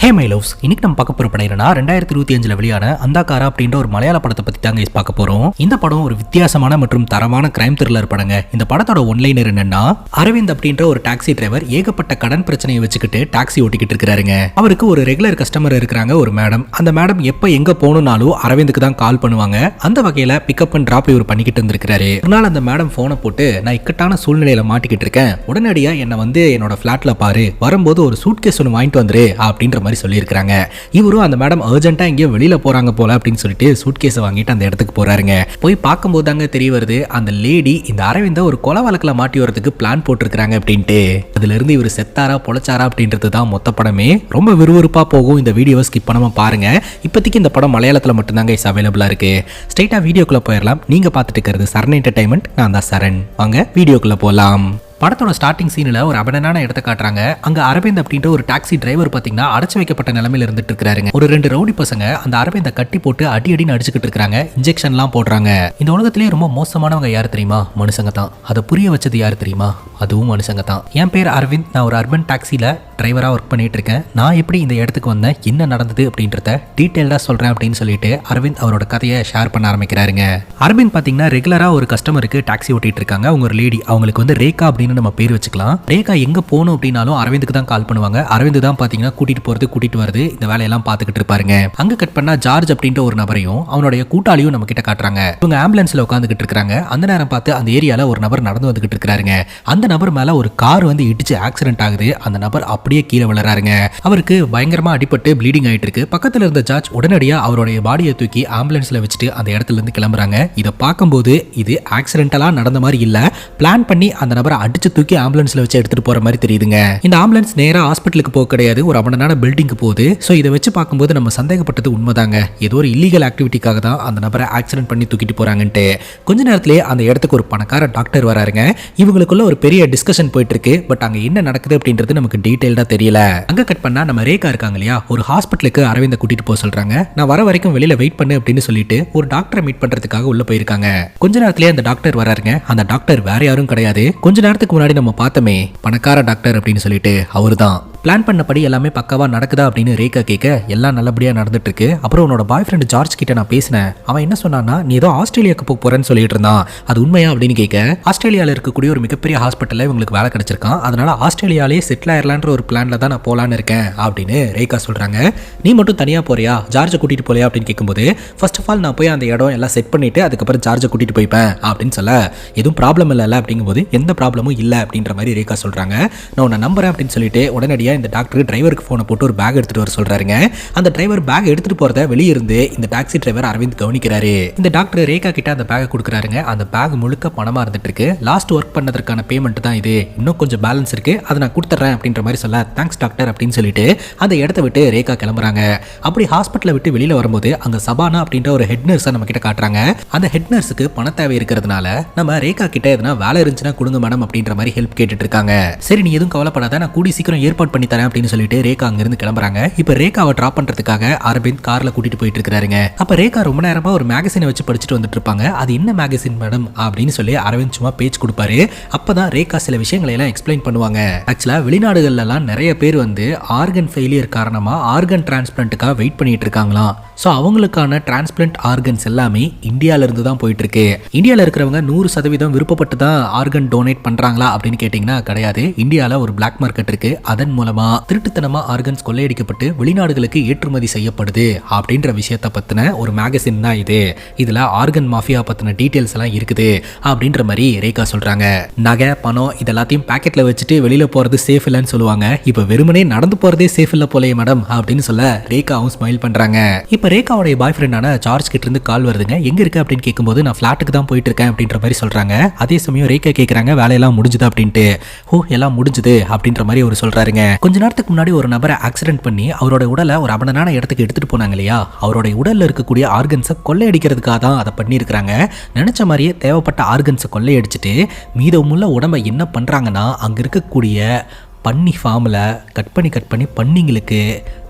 Hey my loves, இன்னைக்கு நம்ம பார்க்க போற படம் என்னன்னா 2025 வெளியான அந்தாக்காரா அப்படின்ற ஒரு மலையாள படத்தை பத்தி தாங்க பார்க்க போறோம். இந்த படம் ஒரு வித்தியாசமான மற்றும் தரமான கிரைம் த்ரில்லர் படங்க. இந்த படத்தோட ஒன்லைனர் என்னன்னா, அரவிந்த் அப்படின்ற ஒரு டாக்ஸி டிரைவர் ஏகப்பட்ட கடன் பிரச்சனையை வச்சுக்கிட்டு டாக்ஸி ஓட்டிக்கிட்டு இருக்காருங்க. அவருக்கு ஒரு ரெகுலர் கஸ்டமர் இருக்கிறாங்க, ஒரு மேடம். அந்த மேடம் எப்ப எங்க போகணும்னாலும் அரவிந்துக்கு தான் கால் பண்ணுவாங்க. அந்த வகையில பிக்கப் அண்ட் டிராப் இவர் பண்ணிக்கிட்டு இருந்திருக்காரு. ஒரு நாள் அந்த மேடம் போனை போட்டு, நான் இக்கட்டான சூழ்நிலையில மாட்டிக்கிட்டு இருக்கேன், உடனடியா என்ன வந்து என்னோட பிளாட்ல பாரு, வரும்போது ஒரு சூட்கேஸ் ஒன்று வாங்கிட்டு வந்துரு அப்படின்ற மாதிரி சொல்லியிருக்காங்க. இவரும் அந்த மேடம் அர்ஜென்ட்டா எங்கேயோ வெளியில போறாங்க போல அப்படின்னு சொல்லிட்டு சூட்கேஸை வாங்கிட்டு அந்த இடத்துக்கு போறாருங்க. போய் பார்க்கும்போது தாங்க தெரிய வருது, அந்த லேடி இந்த அரவிந்த ஒரு கொலை வழக்குல மாட்டி வரதுக்கு பிளான் போட்டிருக்காங்க அப்படின்ட்டு. அதுல இருந்து இவர் செத்தாரா பொழைச்சாரா அப்படின்றது தான் மொத்த படமே. ரொம்ப விறுவிறுப்பா போகும். இந்த வீடியோவை ஸ்கிப் பண்ணாம பாருங்க. இப்போதைக்கு இந்த படம் மலையாளத்தில் மட்டும்தாங்க அவைலபிளா இருக்கு. ஸ்ட்ரைட்டா வீடியோக்குள்ள போயிடலாம். நீங்க பார்த்துட்டு இருக்கிறது சரண் என்டர்டைன்மெண்ட். நான் தான் சரண். வாங்க வீடியோக்குள்ள போலாம். படத்தோட ஸ்டார்டிங் சீனில் ஒரு அபடனான இடத்த காட்டுறாங்க. அங்க அரவிந்த் அப்படின்ற ஒரு டாக்ஸி டிரைவர் பாத்தீங்கன்னா அடைச்சு வைக்கப்பட்ட நிலைமையில இருந்துட்டு இருக்காருங்க. ஒரு 2 ரவுடி பசங்க அந்த அரவிந்த கட்டி போட்டு அடின்னு அடிச்சுக்கிட்டு இருக்காங்க. இன்ஜெக்ஷன்லாம் போடுறாங்க. இந்த உலகத்திலேயே ரொம்ப மோசமானவங்க யாரு தெரியுமா? மனுஷங்க தான். அதை புரிய வச்சது யாரு தெரியுமா? அதுவும் மனுஷங்க தான். என் பேர் அரவிந்த். நான் ஒரு அர்பன் டாக்ஸில டிரைவரா ஒர்க் பண்ணிட்டு இருக்கேன். நான் எப்படி இந்த இடத்துக்கு வந்தேன், என்ன நடந்தது அப்படின்றத டீட்டெயில்டா சொல்றேன் அப்படின்னு சொல்லிட்டு அரவிந்த் அவரோட கதையை ஷேர் பண்ண ஆரம்பிக்கிறாருங்க. அரவிந்த் பாத்தீங்கன்னா ரெகுலரா ஒரு கஸ்டமருக்கு டாக்ஸி ஓட்டிட்டு இருக்காங்க. அவங்க ஒரு லேடி. அவங்களுக்கு வந்து ரேகா அப்படின்னு நம்ம பேர் வச்சுக்கலாம். ரேகா எங்க போகணும் அப்படின்னாலும் அரவிந்துக்கு தான் கால் பண்ணுவாங்க. அரவிந்த் தான் பாத்தீங்கன்னா கூட்டிட்டு போறது கூட்டிட்டு வருது, இந்த வேலையெல்லாம் பாத்துக்கிட்டு இருப்பாருங்க. அங்க கட் பண்ணா ஜார்ஜ் அப்படின்ற ஒரு நபரையும் அவனுடைய கூட்டாளியும் நம்ம கிட்ட காட்டுறாங்க. இவங்க ஆம்புலன்ஸ்ல உட்காந்துக்கிட்டு இருக்காங்க. அந்த நேரம் பார்த்து அந்த ஏரியால ஒரு நபர் நடந்து வந்துகிட்டு இருக்காருங்க. அந்த நபர் மேல ஒரு கார் வந்து இடிச்சு ஆக்சிடென்ட் ஆகுது. அந்த நபர் அப்படியே கீழே விழுறாருங்க. அவருக்கு பயங்கரமா அடிபட்டு ப்ளீடிங் ஆயிட்டு இருக்கு. பக்கத்துல இருந்த ஜார்ஜ் உடனடியா அவருடைய பாடியை தூக்கி ஆம்புலன்ஸ்ல வச்சுட்டு அந்த இடத்துல இருந்து கிளம்புறாங்க. இதை பார்க்கும்போது இது ஆக்சிடென்டலா நடந்த மாதிரி இல்ல, பிளான் பண்ணி அந்த நபரை அடிச்சு தூக்கி ஆம்புலன்ஸ்ல வச்சு எடுத்துட்டு போற மாதிரி தெரியுதுங்க. இந்த ஆம்புலன்ஸ் நேரா ஹாஸ்பிட்டலுக்கு போக கிடையாது, ஒரு அபண்டனான பில்டிங்க்கு போகுது. சோ இதை வச்சு பார்க்கும்போது நம்ம சந்தேகப்பட்டது உண்மைதாங்க. ஏதோ ஒரு இல்லீகல் ஆக்டிவிட்டிக்காக தான் அந்த நபரை ஆக்சிடென்ட் பண்ணி தூக்கிட்டு போறாங்கன்ட்டு. கொஞ்ச நேரத்திலே அந்த இடத்துக்கு ஒரு பணக்கார டாக்டர் வராருங்க. இவங்களுக்குள்ள ஒரு பெரிய டிஸ்கஷன் போயிட்டு இருக்கு. பட் அங்க என்ன நடக்குது அப்படின்றது நமக்கு டீடைல்டா தெரியல. அங்க கட் பண்ணா நம்ம ரேகா இருக்காங்க இல்லையா, ஒரு ஹாஸ்பிட்டலுக்கு அரவிந்த கூட்டிட்டு போக சொல்றாங்க. நான் வர வரைக்கும் வெளியில வெயிட் பண்ணு அப்படின்னு சொல்லிட்டு ஒரு டாக்டரை மீட் பண்றதுக்காக உள்ள போயிருக்காங்க. கொஞ்ச நேரத்திலே அந்த டாக்டர் வராருங்க. அந்த டாக்டர் வேற யாரும் கிடையாது, கொஞ்ச நேரத்துக்கு முன்னாடி நம்ம பார்த்தோமே பணக்கார டாக்டர் அப்படின்னு சொல்லிட்டு அவர்தான். பிளான் பண்ணபடி எல்லாமே பக்காவா நடக்குதா அப்படின்னு ரேகா கேட்க, எல்லாம் நல்லபடியா நடந்துட்டு இருக்கு. அப்புறம் உன்னோட பாய் ஃப்ரெண்ட் ஜார்ஜ் கிட்ட நான் பேசினேன். அவன் என்ன சொன்னான்னா, நீ ஏதோ ஆஸ்திரேலியாவுக்கு போக போறேன்னு சொல்லிட்டு இருந்தான், அது உண்மையா அப்படின்னு கேட்க, ஆஸ்திரேலியாவில் இருக்கக்கூடிய ஒரு மிகப்பெரிய ஹாஸ்பிட்டல்ல இவங்களுக்கு வேலை கிடைச்சிருக்கான், அதனால ஆஸ்திரேலியாலே செட்டில் ஆயிரலான்ற ஒரு பிளான்ல தான் நான் போலான்னு இருக்கேன் அப்படின்னு ரேகா சொல்றாங்க. நீ மட்டும் தனியா போறியா, ஜார்ஜை கூட்டிட்டு போறியா அப்படின்னு கேட்கும்போது, ஃபர்ஸ்ட் ஆஃப் ஆல் நான் போய் அந்த இடம் எல்லாம் செட் பண்ணிட்டு அதுக்கப்புறம் ஜார்ஜை கூட்டிட்டு போய்ப்பேன் அப்படின்னு சொல்ல, எதுவும் ப்ராப்ளம் இல்லைல்ல அப்படிங்கும்போது எந்த ப்ராப்ளமும் இல்லை அப்படின்ற மாதிரி ரேகா சொல்றாங்க. நான் உன்னை நம்புறேன் அப்படின்னு சொல்லிட்டு உடனடியாக இந்த டாக்டர் டிரைவருக்கு போனை போட்டு ஒரு பேக் எடுத்துட்டு வர சொல்றாருங்க. அந்த டிரைவர் பேக் எடுத்துட்டு போறத வெளியே இருந்து இந்த டாக்ஸி டிரைவர் அரவிந்த் கவனிக்கிறாரு. இந்த டாக்டர் ரேகா கிட்ட அந்த பேக் கொடுக்குறாருங்க. அந்த பேக் முழுக்க பணமா இருந்துட்டு இருக்கு. லாஸ்ட் ஒர்க் பண்ணதற்கான பேமெண்ட் தான் இது, இன்னும் கொஞ்சம் பேலன்ஸ் இருக்கு, அதை நான் கொடுத்துறேன் அப்படின்ற மாதிரி சொல்ல, தேங்க்ஸ் டாக்டர் அப்படின்னு சொல்லிட்டு அந்த இடத்த விட்டு ரேகா கிளம்புறாங்க. அப்படி ஹாஸ்பிட்டலை விட்டு வெளியில வரும்போது அங்க சபானா அப்படின்ற ஒரு ஹெட் நர்ஸை நம்ம கிட்ட காட்டுறாங்க. அந்த ஹெட் நர்ஸுக்கு பண தேவை இருக்கிறதுனால நம்ம ரேகா கிட்ட எதனா வேலை இருந்துச்சுன்னா கொடுங்க மேடம் அப்படின்ற மாதிரி ஹெல்ப் கேட்டுட்டு இருக்காங்க. சரி நீ எதுவும் கவலைப்படாத, நான் கூடி சீக்கிரம் ஏற்பாடு பண்ணி தரேன் அப்படின்னு சொல்லிட்டு ரேகா அங்கிருந்து கிளம்புறாங்க. இப்ப ரேகாவை டிராப் பண்றதுக்காக அரவிந்த் கார்ல கூட்டிட்டு போயிட்டு இருக்காருங்க. அப்ப ரேகா ரொம்ப நேரமா ஒரு மேகசினை வச்சு படிச்சுட்டு வந்துட்டு இருப்பாங்க. அது என்ன மேகசின் மேடம் அப்படின்னு சொல்லி அரவிந்த் சும்மா பேச்சு கொடுப்பாரு. அப்பதான் ரேகா சில விஷயங்களை எல்லாம் எக்ஸ்பிளைன் பண்ணுவாங்க. ஆக்சுவலா வெளிநாடுகள்ல எல்லாம் நிறைய பேர் வந்து ஆர்கன் ஃபெயிலியர் காரணமா ஆர்கன் டிரான்ஸ்பிளான்ட்டுக்காக வெயிட் பண்ணிட்டு இருக்காங்களாம். ஸோ அவங்களுக்கான டிரான்ஸ்பிளான்ட் ஆர்கன்ஸ் எல்லாமே இந்தியால இருந்து தான் போயிட்டு இருக்கு. இந்தியாவில் இருக்கிறவங்க 100% விருப்பப்பட்டு தான் ஆர்கன் டொனேட் பண்றாங்களா அப்படின்னு கேட்டீங்கன்னா கிடையாது. இந்தியாவில் ஒரு பிளாக் மார்க்கெட் இருக்கு, அதன் மூலமா திருட்டுத்தனமா ஆர்கன்ஸ் கொள்ளையடிக்கப்பட்டு வெளிநாடுகளுக்கு ஏற்றுமதி செய்யப்படுது அப்படின்ற விஷயத்தை பத்தின ஒரு மேகசின் தான் இது. இதுல ஆர்கன் மாஃபியா பத்தின டீடைல்ஸ் எல்லாம் இருக்குது அப்படின்ற மாதிரி ரேகா சொல்றாங்க. நகை பணம் இதெல்லாத்தையும் பாக்கெட்ல வச்சுட்டு வெளியில போறது சேஃப் இல்லைன்னு சொல்லுவாங்க. இப்ப வெறுமனே நடந்து போறதே சேஃப் இல்ல போலயே மேடம் அப்படின்னு சொல்ல ரேகாவும் ஸ்மைல் பண்றாங்க. இப்ப ரேகாவுடைய பாய் ஃப்ரெண்டான ஜார்ஜ் கிட்ட இருந்து கால் வருதுங்க. எங்க இருக்கு அப்படின்னு கேட்கும்போது, நான் பிளாட்டுக்கு தான் போயிட்டு இருக்கேன் அப்படின்ற மாதிரி சொல்றாங்க. அதே சமயம் ரேகா கேட்கறாங்க, வேலையெல்லாம் முடிஞ்சுது அப்படின்ட்டு. ஓ எல்லாம் முடிஞ்சுது அப்படின்ற மாதிரி அவர் சொல்றாருங்க. கொஞ்ச நேரத்துக்கு முன்னாடி ஒரு நபரை ஆக்சிடென்ட் பண்ணி அவரோட உடலை ஒரு அபண்டனான இடத்துக்கு எடுத்துட்டு போனாங்க இல்லையா, அவருடைய உடல்ல இருக்கக்கூடிய ஆர்கன்ஸை கொள்ளையடிக்கிறதுக்காக தான் அதை பண்ணியிருக்கிறாங்க. நினைச்ச மாதிரியே தேவைப்பட்ட ஆர்கன்ஸை கொள்ளையடிச்சிட்டு மீதமுள்ள உடம்பை என்ன பண்றாங்கன்னா, அங்க இருக்கக்கூடிய பன்னி ஃபார்மில் கட் பண்ணி பன்னிங்களுக்கு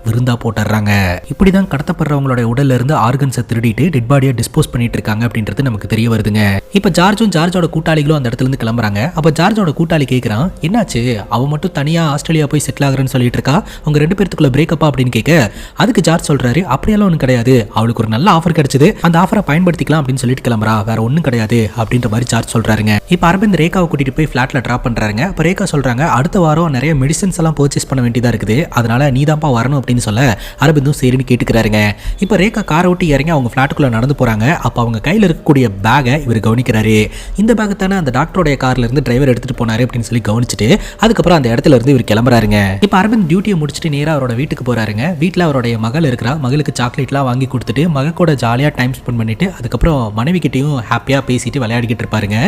விருந்தா போட்டுறாங்க. இப்படிதான் கடத்தப்படுறவங்களோட உடல்ல இருந்து ஆர்கன்ஸை திருடிட்டு டெட் பாடியை டிஸ்போஸ் பண்ணிட்டு இருக்காங்க அப்படின்றது நமக்கு தெரிய வருதுங்க. இப்ப ஜார்ஜோட கூட்டாளிகளும் அந்த இடத்துல இருந்து கிளம்புறாங்க. அப்ப ஜார்ஜோட கூட்டாளி கேட்கிறான், என்னாச்சு அவ மட்டும் தனியா ஆஸ்திரேலியா போய் செட்டில் ஆகுறேன்னு சொல்லிட்டு இருக்கா, உங்க 2 பேருக்குள்ள பிரேக்கப்பா அப்படின்னு கேட்க, அதுக்கு ஜார்ஜ் சொல்றாரு, அப்படியெல்லாம் ஒன்றும் கிடையாது, அவளுக்கு ஒரு நல்ல ஆஃபர் கிடைச்சது, அந்த ஆஃபரை பயன்படுத்திக்கலாம் அப்படின்னு சொல்லிட்டு கிளம்புறா, வேற ஒன்றும் கிடையாது அப்படின்ற மாதிரி ஜார்ஜ் சொல்றாருங்க. இப்ப அரவிந்த் ரேகாவை கூட்டிட்டு போய் ஃபிளாட்ல டிராப் பண்றாங்க. அப்ப ரேகா சொல்றாங்க, அடுத்த வாரம் நிறைய மெடிசன்ஸ் எல்லாம் பர்ச்சேஸ் பண்ண வேண்டியதா இருக்குது, அதனால நீ தான்ப்பா வரணும் அப்படின்னு சொல்ல அரவிந்தும் சரின்னு கேட்டுக்கிறாருங்க. இப்ப ரேகா காரை விட்டு இறங்கி அவங்க ஃபிளாட்டுக்குள்ள நடந்து போறாங்க. அப்ப அவங்க கையில இருக்கக்கூடிய பேகை இவர் கவனிக்கிறாரு. இந்த பேக் தானே அந்த டாக்டரோட கார்ல இருந்து டிரைவர் எடுத்துட்டு போனாரு அப்படின்னு சொல்லி கவனிச்சுட்டு அதுக்கப்புறம் அந்த இடத்துல இருந்து இவர் கிளம்புறாருங்க. இப்ப அரவிந்த் டியூட்டியை முடிச்சுட்டு நேரா அவரோட வீட்டுக்கு போறாருங்க. வீட்டுல அவருடைய மகள் இருக்கிறா, மகளுக்கு சாக்லேட்லாம் வாங்கி கொடுத்துட்டு மக கூட ஜாலியா டைம் ஸ்பெண்ட் பண்ணிட்டு அதுக்கப்புறம் மனைவி கிட்டையும் ஹாப்பியா பேசிட்டு விளையாடிக்கிட்டு இருப்பாருங்க.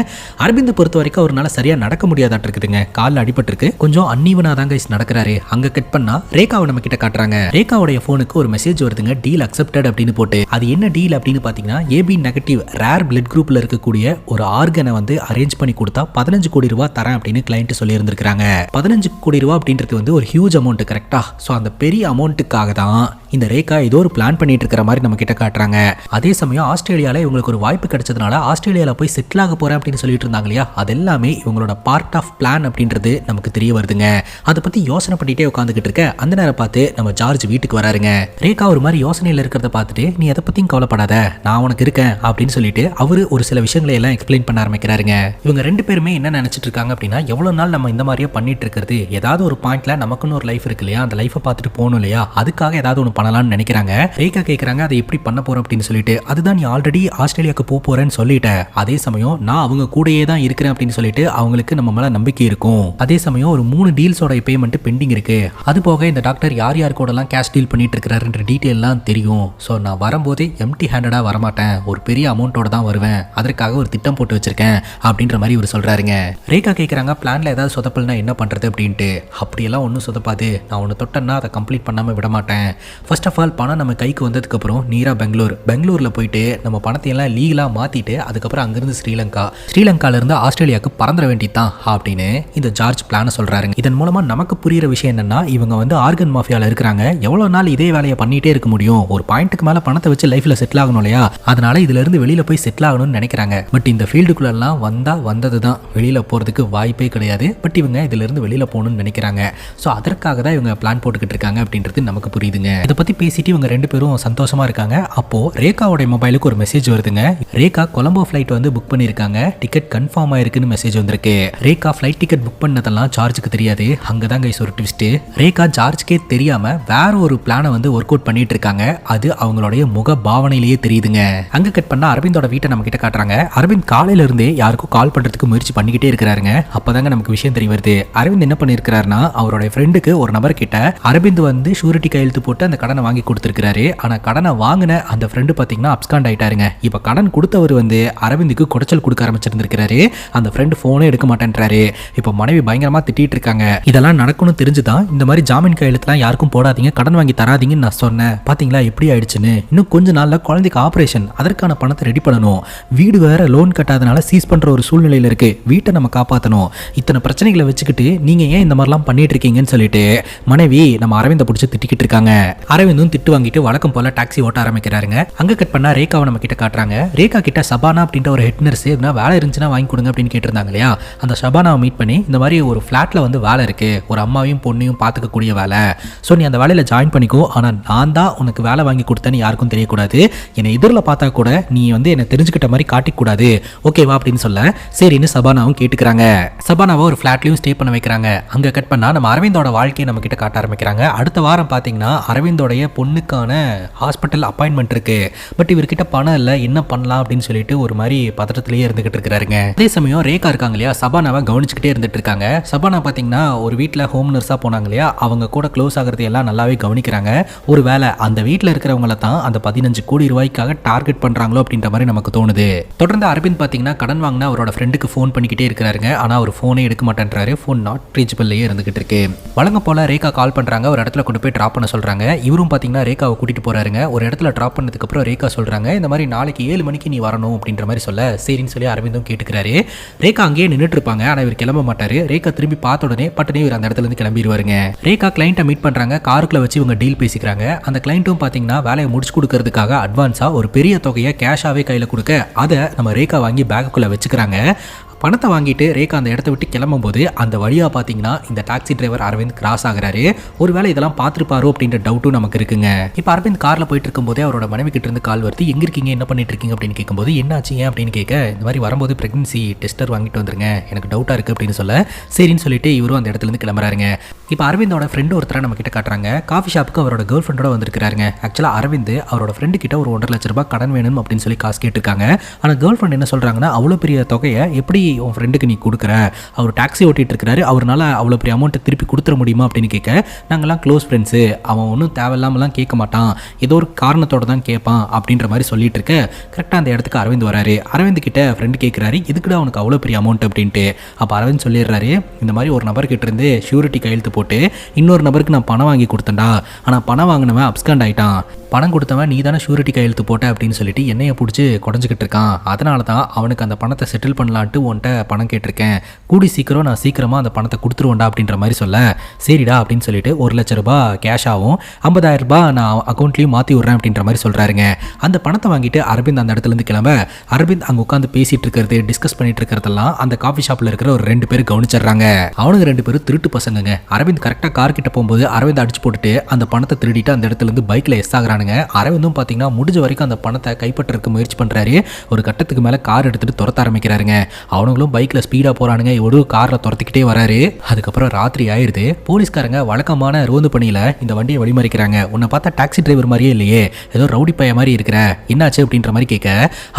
அரவிந்த் பொறுத்த வரைக்கும் அவரால் சரியா நடக்க முடியாதாட்டு இருக்குதுங்க, காலில் அடிபட்டு இருக்கு, கொஞ்சம் அன்னிவனா தான் கைஸ் நடக்கிறாரு. அங்க கட் பண்ணா ரேகாவை நம்ம கிட்ட காட்டுறாங்க. ரேகாவுடைய போனுக்கு ஒரு மெசேஜ் வருதுங்க, டீல் அக்செப்டட் அப்படின்னு போட்டு. அது என்ன டீல் அப்படின்னு பாத்தீங்கன்னா, ஏபி நெகட்டிவ் ரேர் பிளட் குரூப்ல இருக்கக்கூடிய ஒரு ஆர்கனை வந்து அரேஞ்ச் பண்ணி கொடுத்தா 15 கோடி ரூபாய் தரேன் அப்படின்னு கிளைண்ட் சொல்லி இருந்திருக்காங்க. 15 கோடி ரூபாய் அப்படின்றது வந்து ஒரு ஹியூஜ் அமௌண்ட் கரெக்டா. ஸோ அந்த பெரிய அமௌண்ட்டுக்காக தான் இந்த ரேகா ஏதோ ஒரு பிளான் பண்ணிட்டு இருக்கிற மாதிரி நம்ம கிட்ட காட்டுறாங்க. அதே சமயம் ஆஸ்திரேலியாவில் இவங்களுக்கு ஒரு வாய்ப்பு கிடைச்சதுனால ஆஸ்திரேலியாவில் போய் செட்டில் ஆக போறேன் அப்படின்னு சொல்லிட்டு இருந்தாங்க இல்லையா, அது எல்லாமே இவங்களோட பார்ட் ஆஃப் பிளான் அப்படின்றது நமக்கு தெரிய வருதுங்க. அதை பத்தி யோசனை பண்ணிட்டே உட்காந்துக்கிட்டு இருக்க அந்த நேரம் பார்த்து நம்ம ஜார்ஜ் வீட்டுக்கு வராருங்க. ரேகா ஒரு மாதிரி யோசனையில் இருக்கிறத பார்த்துட்டு, நீ எதை பத்தியும் கவலைப்படாத, நான் உனக்கு இருக்கேன் அப்படின்னு சொல்லிட்டு அவரு ஒரு சில விஷயங்களை எல்லாம் எக்ஸ்பிளைன் பண்ண ஆரம்பிக்கிறாருங்க. இவங்க 2 பேருமே என்ன நினைச்சிட்டு இருக்காங்க அப்படின்னா, எவ்வளவு நாள் நம்ம இந்த மாதிரியே பண்ணிட்டு இருக்கிறது, ஏதாவது ஒரு பாயிண்ட்ல நமக்குன்னு ஒரு லைஃப் இருக்கு இல்லையா, அந்த லைஃபை பார்த்துட்டு போகணும் இல்லையா, அதுக்காக ஏதாவது ஒன்று பண்ணலாம்னு நினைக்கிறாங்க. ரேகா கேட்கறாங்க, அதை எப்படி பண்ண போறோம் அப்படின்னு சொல்லிட்டு. அதுதான் நீ ஆல்ரெடி ஆஸ்திரேலியாவுக்கு போறேன்னு சொல்லிட்டேன், அதே சமயம் நான் அவங்க கூடயே தான் இருக்கிறேன் அப்படின்னு சொல்லிட்டு அவங்களுக்கு நம்ம மேல நம்பிக்கை இருக்கும். அதே சமயம் ஒரு 3 டீல்ஸோட பேமெண்ட் பெண்டிங் இருக்கு, அது போக இந்த டாக்டர் யார் யார் கூட எல்லாம் கேஷ் டீல் பண்ணிட்டு இருக்கிறாருன்ற டீட்டெயிலாம் தெரியும். ஸோ நான் வரும்போதே எம்டி ஹேண்டடா வரமாட்டேன், ஒரு பெரிய அமௌண்ட்டோட தான் வருவேன், அதற்காக ஒரு திட்டம் போட்டு வச்சிருக்கேன் அப்படின்ற மாதிரி இவர் சொல்றாருங்க. ரேகா கேட்கறாங்க, பிளான்ல ஏதாவது சொதப்பல்னா என்ன பண்றது அப்படின்ட்டு. அப்படியெல்லாம் ஒன்றும் சொதப்பாது, நான் ஒன்று தொட்டேன்னா அதை கம்ப்ளீட் பண்ணாம விட மாட்டேன். ஃபர்ஸ்ட் ஆஃப் ஆல் பணம் நம்ம கைக்கு வந்ததுக்கு அப்புறம் நீரா பெங்களூர்ல போயிட்டு நம்ம பணத்தை எல்லாம் லீகலா மாத்திட்டு அதுக்கப்புறம் அங்கிருந்து ஸ்ரீலங்கால இருந்து ஆஸ்திரேலியாவுக்கு பறந்துட வேண்டியதான் அப்படின்னு இந்த ஜார்ஜ் பிளான சொல்றாருங்க. இதன் மூலமா நமக்கு புரியுற விஷயம் என்னன்னா, இவங்க வந்து ஆர்கன் மாஃபியால இருக்கிறாங்க, எவ்வளவு நாள் இதே வேலையை பண்ணிட்டே இருக்க முடியும், ஒரு பாயிண்ட்டுக்கு மேல பணத்தை வச்சு லைஃப்ல செட்டில் ஆகணும் இல்லையா, அதனால இதுல இருந்து வெளியில போய் செட்டில் ஆகணும்னு நினைக்கிறாங்க. பட் இந்த ஃபீல்டுக்குள்ள எல்லாம் வந்ததுதான், வெளியில போறதுக்கு வாய்ப்பே கிடையாது. பட் இவங்க இதுல இருந்து வெளியில போகணும்னு நினைக்கிறாங்க. ஸோ அதற்காக தான் இவங்க பிளான் போட்டுக்கிட்டு இருக்காங்க அப்படின்றது நமக்கு புரியுதுங்க. இதை பத்தி பேசிட்டு இவங்க 2 பேரும் சந்தோஷமா இருக்காங்க. அப்போ ரேகாவோட மொபைலுக்கு ஒரு மெசேஜ் வருதுங்க. ரேகா கொலம்போ ஃபிளைட் வந்து புக் பண்ணிருக்காங்க, டிக்கெட் கன்ஃபார்ம் ஆயிருக்குன்னு மெசேஜ் வந்திருக்கு. ரேகா ஃபிளைட் டிக்கெட் புக் பண்ணதெல்லாம் ஜார்ஜுக்கு தெரியாது. அங்கதான் கைஸ் ஒரு ட்விஸ்ட், ரேகா ஜார்ஜ்க்கே தெரியாம வேற ஒரு பிளானை வந்து ஒர்க் அவுட் பண்ணிட்டு இருக்காங்க. அது அவங்களுடைய முக பாவனையிலேயே தெரியுதுங்க. அங்க கட் பண்ணா அரவிந்தோட வீட்டை நம்ம கிட்ட காட்டுறாங்க. அரவிந்த் காலையில இருந்தே யாருக்கும் கால் பண்றதுக்கு முயற்சி பண்ணிக்கிட்டே இருக்கிறாருங்க. அப்பதாங்க நமக்கு விஷயம் தெரிய வருது. அரவிந்த் என்ன பண்ணிருக்காருன்னா, அவருடைய ஃப்ரெண்டுக்கு ஒரு நபர் கிட்ட அரவிந்த் வந்து ஷூரிட்டி கையெழுத்து போட்டு அந்த கடனை வாங்கி கொடுத்திருக்காரு. ஆனா கடனை வாங்கின அந்த ஃப்ரெண்டு பாத்தீங்கன்னா அப்ஸ்காண்ட் ஆயிட்டாருங்க. இப்ப கடன் கொடுத்தவர் வந்து அரவிந்துக்கு குடைச்சல் கொடுக்க ஆரம்பிச்சிருந்திருக்காரு. அந்த ஃப்ரெண்டு போனே எடுக்க மாட்டேன்றாரு. இப்ப மனைவி பயங்கரமா திட்டிட்டு இருக்காங்க. இதெல்லாம் நடக்கணும் தெரிஞ்சுதான் இந்த மாதிரி ஜாமீன் கையெழுத்துலாம் யாருக்கும் போடாதீங்க, கடன் வாங்கி தராதீங்கன்னு நான் சொன்னேன். பாத்தீங்களா எப்படி ஆயிடுச்சுன்னு. இன்னும் கொஞ்ச நாள்ல குழந்தைக்கு ஆபரேஷன், அதற்கான பணத்தை ரெடி பண்ணணும், வீடு வேற லோன் கட்டாதனால சீஸ் பண்ற ஒரு சூழ்நிலையில இருக்கு, வீட்டை நம்ம காப்பாற்றணும், இத்தனை பிரச்சனைகளை வச்சுக்கிட்டு நீங்க ஏன் இந்த மாதிரிலாம் பண்ணிட்டு இருக்கீங்கன்னு சொல்லிட்டு மனைவி நம்ம அரவிந்தை பிடிச்சி திட்டிக்கிட்டு இருக்காங்க. அரவிந்தும் திட்டு வாங்கிட்டு வழக்கம் போல டாக்ஸி ஓட்ட ஆரம்பிக்கிறாருங்க. அங்க கட் பண்ணா ரேகாவை நம்ம கிட்ட காட்டுறாங்க. ரேகா கிட்ட சபானா அப்படின்ற ஒரு ஹெட் நர்ஸ் வேலை இருந்துச்சுன்னா வாங்கி கொடுங்க அப்படின்னு கேட்டிருந்தாங்க இல்லையா, அந்த சபானாவை மீட் பண்ணி இந்த மாதிரி ஒரு ஃபிளாட்ல வந்து வேலை இருக்கு, ஒரு அம்மாவையும் பொண்ணையும் பார்த்துக்கக்கூடிய வேலை, ஸோ நீ அந்த வேலையில ஜாயின் பண்ணிக்கோ, ஆனா நான் தான் உனக்கு வேலை வாங்கி கொடுத்தேன்னு யாருக்கும் தெரியக்கூடாது, என்னை எதிரில் பார்த்தா கூட நீ வந்து என்னை தெரிஞ்சுக்கிட்ட மாதிரி காட்டிக்கூடாது, ஓகேவா அப்படின்னு சொல்ல சரின்னு சபானாவும் கேட்டுக்கிறாங்க. சபானாவை ஒரு ஃபிளாட்லயும் ஸ்டே பண்ண வைக்கிறாங்க. அங்க கட் பண்ணா நம்ம அரவிந்தோட வாழ்க்கையை நம்ம கிட்ட காட்ட ஆரம்பிக்கிறாங்க. அடுத்த வாரம் பாத்தீங்கன்னா அரவிந்தோடைய பொண்ணுக்கான ஹாஸ்பிட்டல் அப்பாயின்மெண்ட் இருக்கு. பட் இவர்கிட்ட பணம் இல்லை, என்ன பண்ணலாம் அப்படின்னு சொல்லிட்டு ஒரு மாதிரி பதட்டத்திலேயே இருந்துகிட்டு இருக்கிறாருங்க. அதே சமயம் ரேகா இருக்காங்க இல்லையா, சபானாவை கவனிச்சுக்கிட்டே இருந்துட்டு இருக்காங்க. சபானா பாத்தீங்கன்னா ஒரு வீட்டில் ஹோம் நர்ஸா போனாங்க இல்லையா, அவங்க கூட க்ளோஸ் ஆகிறது எல்லாம் நல்லாவே கவனிக்கிறாங்க. ஒரு வேளை அந்த வீட்டில் இருக்கிறவங்கள தான் அந்த 15 கோடி ரூபாய்க்காக டார்கெட் பண்றாங்களோ அப்படின்ற மாதிரி நமக்கு தோணுது. தொடர்ந்து அரவிந்த் பாத்தீங்கன்னா கடன் வாங்கினா அவரோட ஃப்ரெண்டுக்கு ஃபோன் பண்ணிக்கிட்டே இருக்கிறாருங்க. ஆனா அவர் ஃபோனே எடுக்க மாட்டேன்றாரு, ஃபோன் நாட் ரீச்சபிள்லயே இருந்துகிட்டு இருக்கு. வழங்க போல ரேகா கால் பண்றாங்க, ஒரு இடத்துல கொண்டு போய் டிராப் பண்ண சொல்றாங்க. இவர் இவரும் பார்த்தீங்கன்னா ரேகாவை கூட்டிட்டு போறாருங்க. ஒரு இடத்துல ட்ராப் பண்ணதுக்கு அப்புறம் ரேகா சொல்றாங்க, இந்த மாதிரி நாளைக்கு 7 மணிக்கு நீ வரணும் அப்படின்ற மாதிரி சொல்ல சரின்னு சொல்லி அரவிந்தும் கேட்டுக்கிறாரு. ரேகா அங்கேயே நின்றுட்டு இருப்பாங்க. ஆனா இவர் கிளம்ப மாட்டாரு. ரேகா திரும்பி பார்த்த உடனே பட்டனே இவர் அந்த இடத்துல இருந்து கிளம்பிடுவாருங்க. ரேகா கிளைண்ட்டை மீட் பண்றாங்க. காருக்குள்ள வச்சு இவங்க டீல் பேசிக்கிறாங்க. அந்த கிளைண்ட்டும் பார்த்தீங்கன்னா வேலையை முடிச்சு கொடுக்கறதுக்காக அட்வான்ஸா ஒரு பெரிய தொகையை கேஷாவே கையில கொடுக்க அதை நம்ம ரேகா வாங்கி பேக்குக்குள்ள வச்சுக்கிறாங்க. பணத்தை வாங்கிட்டு ரேகா அந்த இடத்த விட்டு கிளம்பும் போது அந்த வழியாக பார்த்தீங்கன்னா இந்த டாக்ஸி டிரைவர் அரவிந்த் கிராஸ் ஆகுறாரு. ஒருவேளை இதெல்லாம் பார்த்துருப்பாரோ அப்படின்ற டவுட்டும் நமக்கு இருக்குங்க. இப்போ அரவிந்த் காரில் போயிட்டு இருக்கும்போதே அவரோட மனைவி கிட்ட இருந்து கால் வருது. எங்கே இருக்கீங்க, என்ன பண்ணிட்டு இருக்கீங்க அப்படின்னு கேட்கும்போது என்னாச்சு அப்படின்னு கேட்க இந்த மாதிரி வரும்போது பிரெக்னன்சி டெஸ்டர் வாங்கிட்டு வந்துருங்க, எனக்கு டவுட்டாக இருக்குது அப்படின்னு சொல்ல சரின்னு சொல்லிட்டு இவரும் அந்த இடத்துல இருந்து கிளம்புறாருங்க. இப்போ அரவிந்தோட ஃப்ரெண்டு ஒருத்தரை நம்ம கிட்ட காட்டுறாங்க. காஃபி ஷாப்புக்கு அவரோட கேர்ள் ஃப்ரெண்டோட வந்திருக்காருங்க. ஆக்சுவலாக அரவிந்த் அவரோட ஃப்ரெண்டு கிட்ட ஒரு 1.5 லட்ச ரூபாய் கடன் வேணும் அப்படின்னு சொல்லி காசு கேட்டிருக்காங்க. ஆனால் கேர்ள் ஃப்ரெண்ட் என்ன சொல்றாங்கன்னா, அவ்வளோ பெரிய தொகையை எப்படி உன் ஃப்ரெண்டுக்கு நீ கொடுக்குற, அவர் டாக்ஸி ஓட்டிட்டு இருக்காரு, அவரால் அவ்வளோ பெரிய அமௌண்ட்டை திருப்பி கொடுத்துட முடியுமா அப்படின்னு கேட்க நாங்கள்லாம் க்ளோஸ் ஃப்ரெண்ட்ஸு, அவன் ஒன்றும் தேவையில்லாமலாம் கேட்க மாட்டான், ஏதோ ஒரு காரணத்தோட தான் கேட்பான் அப்படின்ற மாதிரி சொல்லிட்டு இருக்க கரெக்டாக அந்த இடத்துக்கு அரவிந்த் வராரு. அரவிந்த் கிட்ட ஃப்ரெண்டு கேட்குறாரு, இதுக்குடா அவனுக்கு அவ்வளோ பெரிய அமௌண்ட் அப்படின்ட்டு. அப்போ அரவிந்த் சொல்லிடுறாரு, இந்த மாதிரி ஒரு நபர்கிட்ட இருந்து ஷூரிட்டி கையெழுத்து போட்டு இன்னொரு நபருக்கு நான் பணம் வாங்கி கொடுத்தேன்டா, ஆனால் பணம் வாங்கினவன் அப்ஸ்காண்ட் ஆகிட்டான், பணம் கொடுத்தவன் நீ தானே ஷூரிட்டி கையெழுத்து போட்ட அப்படின்னு சொல்லிட்டு என்னையை பிடிச்சி குடஞ்சிக்கிட்டு இருக்கான், அதனால தான் அவனுக்கு அந்த பணத்தை செட்டில் பண்ணலான்ட்டு உன்ட்ட பணம் கேட்டிருக்கேன், கூடி சீக்கிரம் நான் சீக்கிரமாக அந்த பணத்தை கொடுத்துருவோண்டா அப்படின்ற மாதிரி சொல்ல சரிடா அப்படின்னு சொல்லிட்டு 1 லட்ச ரூபாய் கேஷாகவும் 50,000 ரூபாய் நான் அக்கௌண்ட்லேயும் மாற்றி விட்றேன் அப்படின்ற மாதிரி சொல்கிறாருங்க. அந்த பணத்தை வாங்கிட்டு அரவிந்த் அந்த இடத்துலேருந்து கிளம்ப அரவிந்த் அங்கே உட்காந்து பேசிட்டு இருக்கிறது டிஸ்கஸ் பண்ணிட்டு இருக்கிறதெல்லாம் அந்த காஃபி ஷாப்பில் இருக்கிற ஒரு 2 பேர் கவனிச்சிடுறாங்க. அவனுங்க 2 பேரும் திருட்டு பசங்க. அரவிந்த் கரெக்டாக கார் கிட்ட போகும்போது அரவிந்த் அடிச்சு போட்டுட்டு அந்த பணத்தை திருடிட்டு அந்த இடத்துல இருந்து பைக்கில் எஸ் ஆகுறானுங்க. அரவிந்தும் பார்த்தீங்கன்னா முடிஞ்ச வரைக்கும் அந்த பணத்தை கைப்பற்றதுக்கு முயற்சி பண்ணுறாரு. ஒரு கட்டத்துக்கு மேலே கார் எடுத்துட்டு துரத்த ஆரம்பிக்கிறாருங்க. அவனுங்களும் பைக்கில் ஸ்பீடாக போகிறானுங்க. ஒரு காரில் துரத்திக்கிட்டே வராரு. அதுக்கப்புறம் ராத்திரி ஆயிடுது. போலீஸ்காரங்க வழக்கமான ரோந்து பணியில் இந்த வண்டியை வழிமறிக்கிறாங்க. உன்னை பார்த்தா டாக்ஸி டிரைவர் மாதிரியே இல்லையே, ஏதோ ரவுடி பைய மாதிரி இருக்கிற, என்னாச்சு அப்படின்ற மாதிரி கேட்க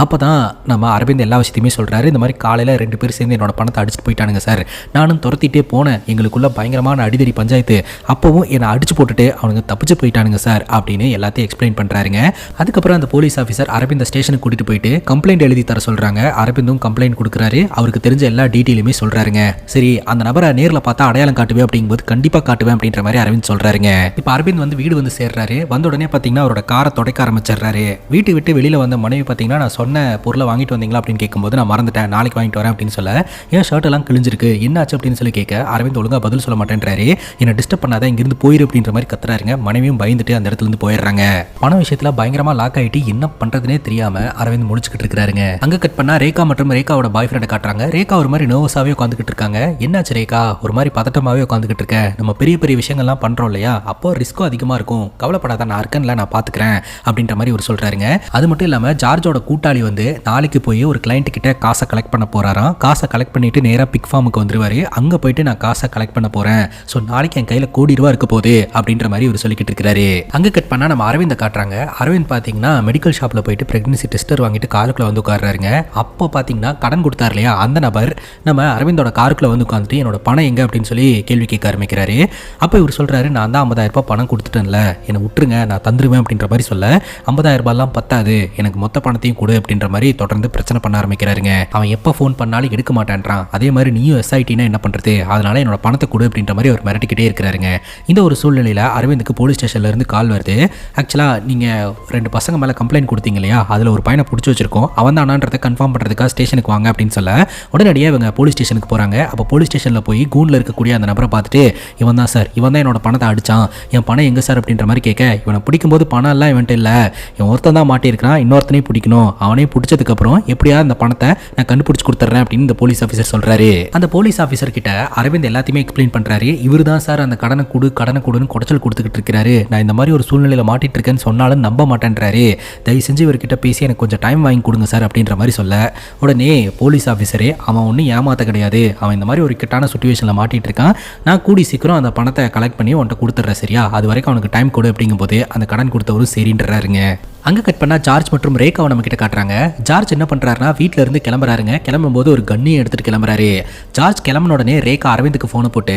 அப்போ தான் நம்ம அரவிந்த் எல்லா விஷயத்தையுமே சொல்கிறாரு. இந்த மாதிரி காலையில் 2 பேர் சேர்ந்து என்னோட பணத்தை அடிச்சுட்டு போயிட்டானுங்க சார், நானும் துரத்திட்டே போனேன், எங்களுக்குள்ள பயங்கரமான அடிதடி பஞ்சாயத்து, அப்பவும் என்னை அடிச்சு போட்டுட்டு அவனுங்க தப்பிச்சு போயிட்டானுங்க சார் அப்படின்னு எல்லாத்தையும் எக்ஸ்பிளைன் பண்ணுறாருங்க. அதுக்கப்புறம் அந்த போலீஸ் ஆஃபீஸர் அரவிந்த் ஸ்டேஷனுக்கு கூட்டிட்டு போயிட்டு கம்ப்ளைண்ட் எழுதி தர சொல்கிறாங்க. அரவிந்தும் கம்ப்ளைண்ட் கொடுக்குறாரு. அவருக்கு தெரிஞ்ச எல்லா டீட்டெயிலுமே சொல்கிறாருங்க. சரி, அந்த நபரை நேரில் பார்த்தா அடையாளம் காட்டுவேன் அப்படிங்கும்போது கண்டிப்பாக காட்டுவேன் அப்படின்ற மாதிரி அரவிந்த் சொல்கிறாருங்க. இப்போ அரவிந்த் வந்து வீடு வந்து சேர்றாரு. வந்த உடனே பார்த்தீங்கன்னா அவரோட காரை துடைக்க ஆரம்பிச்சிடுறாரு. வீட்டை விட்டு வெளியில் வந்த மனைவி பார்த்தீங்கன்னா, நான் சொன்ன பொருளை வாங்கிட்டு வந்தீங்களா அப்படின்னு கேட்கும்போது நான் மறந்துட்டேன், நாளைக்கு வாங்கிட்டு வரேன் அப்படின்னு சொல்ல, ஏன் ஷர்ட் எல்லாம் கிழிஞ்சிருக்கு, என்னாச்சு அப்படின்னு சொல்லி கேட்க அரவிந்த் ஒழுங்காக பதில் சொல்ல மாட்டேன்றாரு. என்னை டிஸ்டர்ப் பண்ணாத, இங்கிருந்து போயிரு அப்படின்ற மாதிரி கத்துறாருங்க. மனைவியும் பயந்துட்டு அந்த இடத்துல இருந்து போயிடுறாங்க. பண விஷயத்தில் பயங்கரமாக லாக் ஆகிட்டு என்ன பண்ணுறதுனே தெரியாமல் அரவிந்த் முடிச்சுக்கிட்டு இருக்கிறாருங்க. அங்கே கட் பண்ணால் ரேகா மற்றும் ரேகாவோட பாய் ஃப்ரெண்டை காட்டுறாங்க. ரேகா ஒரு மாதிரி நர்வஸாகவே உட்காந்துக்கிட்டு இருக்காங்க. என்னாச்சு ரேகா, ஒரு மாதிரி பதட்டமாகவே உட்காந்துக்கிட்டு இருக்க, நம்ம பெரிய பெரிய விஷயங்கள்லாம் பண்ணுறோம் இல்லையா, அப்போ ரிஸ்க்கும் அதிகமாக இருக்கும், கவலைப்படாத நான் இருக்கேன்ல, நான் பார்த்துக்கிறேன் அப்படின்ற மாதிரி ஒரு சொல்கிறாருங்க. அது மட்டும் இல்லாமல் ஜார்ஜோட கூட்டாளி வந்து நாளைக்கு போய் ஒரு கிளைண்ட் கிட்ட காசை கலெக்ட் பண்ண போகிறாராம். காசை கலெக்ட் பண்ணிட்டு நேராக பிக் ஃபார்முக்கு வந்துருவாரு. அங்கே போயிட்டு நான் காசை கலெக்ட் பண்ண போகிறேன், ஸோ நாளைக்கு என் கையில் ₹1 கோடி இருக்க போகுது அப்படின்ற மாதிரி இவர் சொல்லிக்கிட்டு இருக்கிறாரு. அங்கே கட் பண்ணால் நம்ம அரவிந்தை காட்டுறாங்க. அரவிந்த் பார்த்தீங்கன்னா மெடிக்கல் ஷாப்பில் போயிட்டு பிரெக்னன்சி டெஸ்டர் வாங்கிட்டு காருக்குள்ள வந்து உட்காடுறாருங்க. அப்போ பார்த்தீங்கன்னா கடன் கொடுத்தாரு இல்லையா அந்த நபர் நம்ம அரவிந்தோட காருக்குள்ள வந்து உட்காந்துட்டு என்னோட பணம் எங்க அப்படின்னு சொல்லி கேள்வி கேட்க ஆரம்பிக்கிறாரு. அப்போ இவர் சொல்றாரு, நான் தான் 50,000 ரூபாய் பணம் கொடுத்துட்டேன்ல, என்னை விட்டுருங்க, நான் தந்துருவேன் அப்படின்ற மாதிரி சொல்ல, 50,000 ரூபாய்லாம் பத்தாது, எனக்கு மொத்த பணத்தையும் கொடு அப்படின்ற மாதிரி தொடர்ந்து பிரச்சனை பண்ண ஆரம்பிக்கிறாருங்க. அவன் எப்போ ஃபோன் பண்ணாலும் எடுக்க மாட்டேன்றான். அதே மாதிரி நீயும் எஸ்ஐடினா என்ன பண்றது, அதனால என்னோட பணத்தை கொடு அப்படின்ற மாதிரி அவர் மிரட்டிக்கிட்டே இருக்கிறாருங்க. இந்த ஒரு சூழ்நிலையில் அரவிந்துக்கு போலீஸ் ஸ்டேஷன்ல இருந்து கால் வருது. ஆக்சுவலாக நீங்கள் 2 பசங்க மேலே கம்ப்ளைண்ட் கொடுத்தீங்க இல்லையா, அதில் ஒரு பையனை பிடிச்சி வச்சிருக்கோம், அவன் தானான்றதை கன்ஃபார்ம் பண்ணுறதுக்காக ஸ்டேஷனுக்கு வாங்க அப்படின்னு சொல்ல உடனடியாக இவங்க போலீஸ் ஸ்டேஷனுக்கு போகிறாங்க. அப்போ போலீஸ் ஸ்டேஷனில் போய் கூண்டில் இருக்கக்கூடிய அந்த நபரை பார்த்துட்டு, இவன் தான் சார், இவன் தான் என்னோட பணத்தை அடித்தான், என் பணம் எங்கே சார் அப்படின்ற மாதிரி கேட்க, இவனை பிடிக்கும்போது பணம் எல்லாம் இவன்ட்டு இல்லை, இவன் ஒருத்தன் தான் மாட்டியிருக்கிறான், இன்னொருத்தனையும் பிடிக்கணும், அவனையும் பிடிச்சதுக்கப்புறம் எப்படியாவது அந்த பணத்தை நான் கண்டுபிடிச்சி கொடுத்துட்றேன் அப்படின்னு இந்த போலீஸ் ஆஃபீஸர் சொல்கிறாரு. அந்த போலீஸ் ஆஃபீஸர் கிட்ட அரவிந்த் எல்லாத்தையுமே எக்ஸ்பிளைன் பண்ணுறாரு. இவர் தான் சார் அந்த கடனை கொடுன்னு குடைச்சல் கொடுத்துக்கிட்டு இருக்கிறாரு, நான் இந்த மாதிரி ஒரு சூழ்நிலையில் மாட்டிட்டு இருக்கேன்னு சொன்னாலும் நம்ப மாட்டேன்றாரு, தயவு செஞ்சு இவர்கிட்ட பேசி எனக்கு கொஞ்சம் டைம் வாங்கி கொடுங்க சார் அப்படின்ற மாதிரி சொல்ல உடனே போலீஸ் ஆஃபீஸரே, அவன் ஒன்றும் ஏமாத்த கிடையாது, அவன் இந்த மாதிரி ஒரு கிட்டான சுச்சுவேஷனில் மாட்டிட்டு இருக்கான், நான் கூடி சீக்கிரம் அந்த பணத்தை கலெக்ட் பண்ணி உன்கிட்ட கொடுத்துட்றேன் சரியா, அது வரைக்கும் அவனுக்கு டைம் கொடு அப்படிங்கும்போது அந்த கடன் கொடுத்தவரும் சரின்றாருங்க. அங்கே கட் பண்ணால் ஜார்ஜ் மற்றும் ரேகாவை நம்ம கிட்ட காட்டுறாங்க. ஜார்ஜ் என்ன பண்ணுறாருனா வீட்டில் இருந்து கிளம்புறாருங்க. கிளம்பும்போது ஒரு கண்ணியை எடுத்துகிட்டு கிளம்புறாரு. ஜார்ஜ் கிளம்பின உடனே ரேகா அரவிந்துக்கு ஃபோனை போட்டு,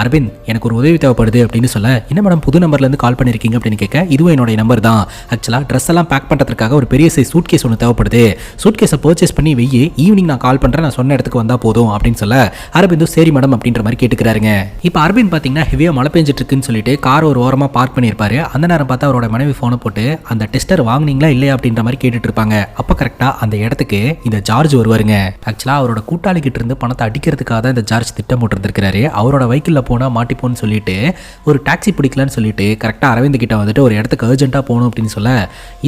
அரவிந்த் எனக்கு ஒரு உதவி தேவைப்படுது அப்படின்னு சொல்ல, என்ன மேடம் புது நம்பர்லேருந்து கால் பண்ணியிருக்கீங்க அப்படின்னு கேட்க, இதுவும் என்னுடைய நம்பர் தான். ஆக்சுவலாக ட்ரெஸ் எல்லாம் பேக் பண்ணுறதுக்காக ஒரு பெரிய சைஸ் சூட் கேஸ் ஒன்று தேவைப்படுது. சூட் கேஸை பர்ச்சேஸ் பண்ணி வெய்யி, ஈவினிங் நான் கால் பண்ணுறேன், நான் சொன்ன இடத்துக்கு வந்தால் போதும் அப்படின்னு சொல்ல, அரவிந்தும் சரி மேடம் அப்படின்ற மாதிரி கேட்டுக்கிறாருங்க. இப்போ அரவிந்த் பார்த்தீங்கன்னா ஹெவியாக மழை பெஞ்சிட்டு இருக்குன்னு சொல்லிட்டு கார் ஒரு ஓரமாக பார்க் பண்ணியிருப்பாரு. அந்த நேரம் பார்த்தா அவரோட மனைவி ஃபோனை போட்டு, அந்த டெஸ்டர் வாங்கினீங்களா இல்லையா அப்படின்ற மாதிரி கேட்டுட்டு இருப்பாங்க. அப்போ கரெக்டாக அந்த இடத்துக்கு இந்த ஜார்ஜ் வருவாருங்க. ஆக்சுவலாக அவரோட கூட்டாளி கிட்ட இருந்து பணத்தை அடிக்கிறதுக்காக தான் இந்த ஜார்ஜ் திட்டம் போட்டுருக்காரு. அவரோட வெஹிக்கிளில் போனால் மாட்டிப்போன்னு சொல்லிட்டு ஒரு டாக்ஸி பிடிக்கலான்னு சொல்லிட்டு கரெக்டாக அரவிந்த் கிட்ட வந்துட்டு ஒரு இடத்துக்கு அர்ஜென்ட்டாக போகணும் அப்படின்னு சொல்ல,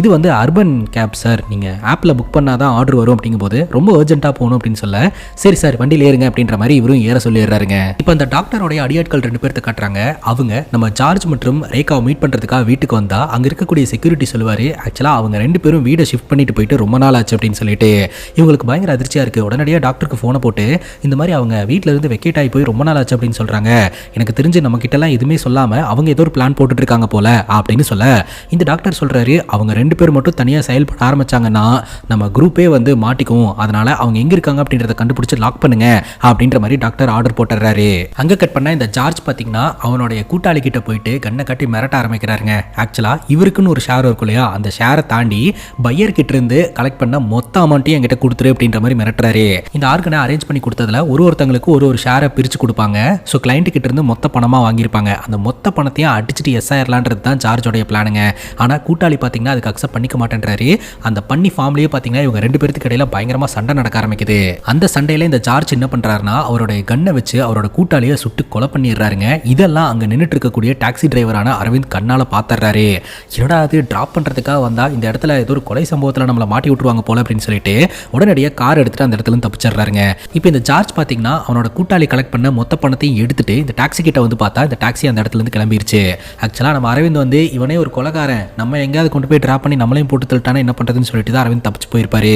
இது வந்து அர்பன் கேப் சார், நீங்கள் ஆப்பில் புக் பண்ணால் தான் ஆர்டர் வரும் அப்படிங்கும்போது ரொம்ப அர்ஜென்ட்டாக போகணும் அப்படின்னு சொல்ல, சரி சார் வண்டியில் ஏறுங்க அப்படின்ற மாதிரி இவரும் ஏற சொல்லிடுறாருங்க. இப்போ அந்த டாக்டரோடைய அடியாட்கள் 2 பேர்த்த காட்டுறாங்க. அவங்க நம்ம ஜார்ஜ் மற்றும் ரேகாவை மீட் பண்ணுறதுக்காக வீட்டுக்கு வந்தால் அங்கே இருக்கக்கூடிய செக்யூரிட்டி சொல்லுவார், ஆக்சுவலாக அவங்க 2 பேரும் வீடை ஷிஃப்ட் பண்ணிட்டு போயிட்டு ரொம்ப நாள் ஆச்சு அப்படின்னு சொல்லிட்டு இவங்களுக்கு பயங்கர அதிர்ச்சியாக இருக்குது. உடனடியாக டாக்டருக்கு ஃபோனை போட்டு, இந்த மாதிரி அவங்க வீட்டில் இருந்து வெக்கேட் ஆகி போய் ரொம்ப நாள் ஆச்சு அப்படின்னு சொல்கிறாங்க. எனக்கு தெரிஞ்சு நம்ம கிட்டலாம் எதுவுமே சொல்லாமல் அவங்க ஏதோ ஒரு பிளான் போட்டுட்டு இருக்காங்க போல அப்படின்னு சொல்ல, இந்த டாக்டர் சொல்கிறாரு, அவங்க 2 பேர் மட்டும் தனியாக செயல்பட ஆரம்பிச்சாங்கன்னா நம்ம குரூப்பே வந்து மாட்டிக்கும், அதனால அவங்க எங்கே இருக்காங்க அப்படின்றத கண்டுபிடிச்சி லாக் பண்ணுங்க அப்படின்ற மாதிரி டாக்டர் ஆர்டர் போட்டுறாரு. அங்கே கட் பண்ணால் இந்த ஜார்ஜ் பார்த்தீங்கன்னா அவனுடைய கூட்டாளி கிட்ட போயிட்டு கண்ணை காட்டி மிரட்ட ஆரம்பிக்கிறாருங்க. ஆக்சுவலாக இவருக்குன்னு ஒரு ஷேர் இருக்கும் இல்லையா, அந்த ஷேரை தாண்டி பையர் கிட்ட இருந்து கலெக்ட் பண்ண மொத்த அமௌண்ட்டையும் என்கிட்ட கொடுத்துரு அப்படின்ற மாதிரி மிரட்டுறாரு. இந்த ஆர்கனை அரேஞ்ச் பண்ணி கொடுத்ததுல ஒருத்தங்களுக்கு ஒரு ஷேரை பிரித்து கொடுப்பாங்க. ஸோ கிளைண்ட் கிட்ட இருந்து மொத்த பணமாக வாங்கியிருப்பாங்க. அந்த மொத்த பணத்தையும் அடிச்சுட்டு எஸ் ஆயிரலான்றது தான் ஜார்ஜோடைய பிளானுங்க. ஆனால் கூட்டாளி பார்த்தீங்கன்னா அதுக்கு அக்செப்ட் பண்ணிக்க மாட்டேன்றாரு. அந்த பண்ணி ஃபார்ம்லேயே பார்த்தீங்கன்னா இவங்க 2 பேருக்கு இடையில பயங்கரமாக சண்டை நடக்க ஆரம்பிக்குது. அந்த சண்டையில இந்த ஜார்ஜ் என்ன பண்ணுறாருன்னா அவருடைய கண்ணை வச்சு அவரோட கூட்டாளியை சுட்டு கொலை பண்ணிடுறாருங்க. இதெல்லாம் அங்கே நின்றுட்டு இருக்கக்கூடிய டாக்ஸி டிரைவரான அரவிந்த் கண்ணால் பார்த்துறாரு. என்னடா அது டிராப் பண்ணுறதுக்காக வந்தால் இந்த இடத்துல ஏதோ ஒரு கொலை சம்பவத்தில் நம்மளை மாட்டி விட்டுருவாங்க போல அப்படின்னு சொல்லிட்டு உடனடியாக கார் எடுத்துட்டு அந்த இடத்துல தப்பிச்சிடுறாருங்க. இப்போ இந்த ஜார்ஜ் பார்த்தீங்கன்னா அவனோட கூட்டாளி கலெக்ட் பண்ண மொத்த பணத்தையும் எடுத்துட்டு இந்த டாக்ஸி கிட்ட வந்து பார்த்தா இந்த டாக்ஸி அந்த இடத்துல இருந்து கிளம்பிருச்சு. ஆக்சுவலாக நம்ம அரவிந்த் வந்து இவனே ஒரு கொலைகாரன், நம்ம எங்கேயாவது கொண்டு போய் டிராப் பண்ணி நம்மளையும் போட்டு தள்ளிட்டானா என்ன பண்ணுறதுன்னு சொல்லிட்டு தான் அரவிந்த் தப்பிச்சு போயிருப்பாரு.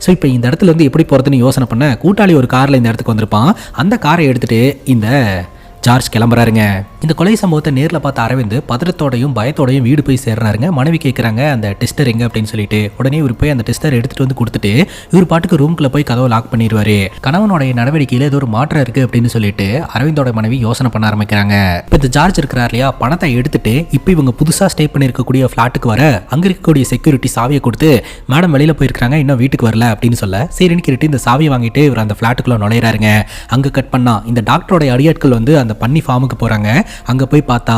ஸோ இப்போ இந்த இடத்துல இருந்து எப்படி போகிறதுன்னு யோசனை பண்ண கூட்டாளி ஒரு காரில் இந்த இடத்துக்கு வந்திருப்பான். அந்த காரை எடுத்துட்டு இந்த ஜார்ஜ் கிளம்புறாருங்க. இந்த கொலை சம்பவத்தை நேரில் பார்த்த அரவிந்த் பதற்றத்தோடையும் பயத்தோடையும் வீடு போய் சேர்றாருங்க. மனைவி கேட்குறாங்க அந்த டெஸ்டர் எங்க அப்படின்னு சொல்லிட்டு. உடனே இவர் போய் அந்த டெஸ்டர் எடுத்துட்டு வந்து கொடுத்துட்டு இவர் பாட்டுக்கு ரூம்குள்ள போய் கதவை லாக் பண்ணிடுவாரு. கணவனுடைய நடவடிக்கையில் ஏதோ ஒரு மாற்றம் இருக்கு அப்படின்னு சொல்லிட்டு அரவிந்தோட மனைவி யோசனை பண்ண ஆரம்பிக்கிறாங்க. இப்போ இந்த ஜார்ஜ் இருக்கிறார் இல்லையா, பணத்தை எடுத்துட்டு இப்போ இவங்க புதுசாக ஸ்டே பண்ணியிருக்கக்கூடிய ஃபிளாட்டுக்கு வர அங்கே இருக்கக்கூடிய செக்யூரிட்டி சாவியை கொடுத்து, மேடம் வெளியில் போயிருக்காங்க இன்னும் வீட்டுக்கு வரல அப்படின்னு சொல்ல, சரின்னு கேட்டு இந்த சாவியை வாங்கிட்டு இவர் அந்த ஃபிளாட்டுக்குள்ள நுழையிறாருங்க. அங்கே கட் பண்ணா இந்த டாக்டரோட அடியாட்கள் வந்து அந்த பண்ணி ஃபார்முக்கு போறாங்க. அங்க போய் பார்த்தா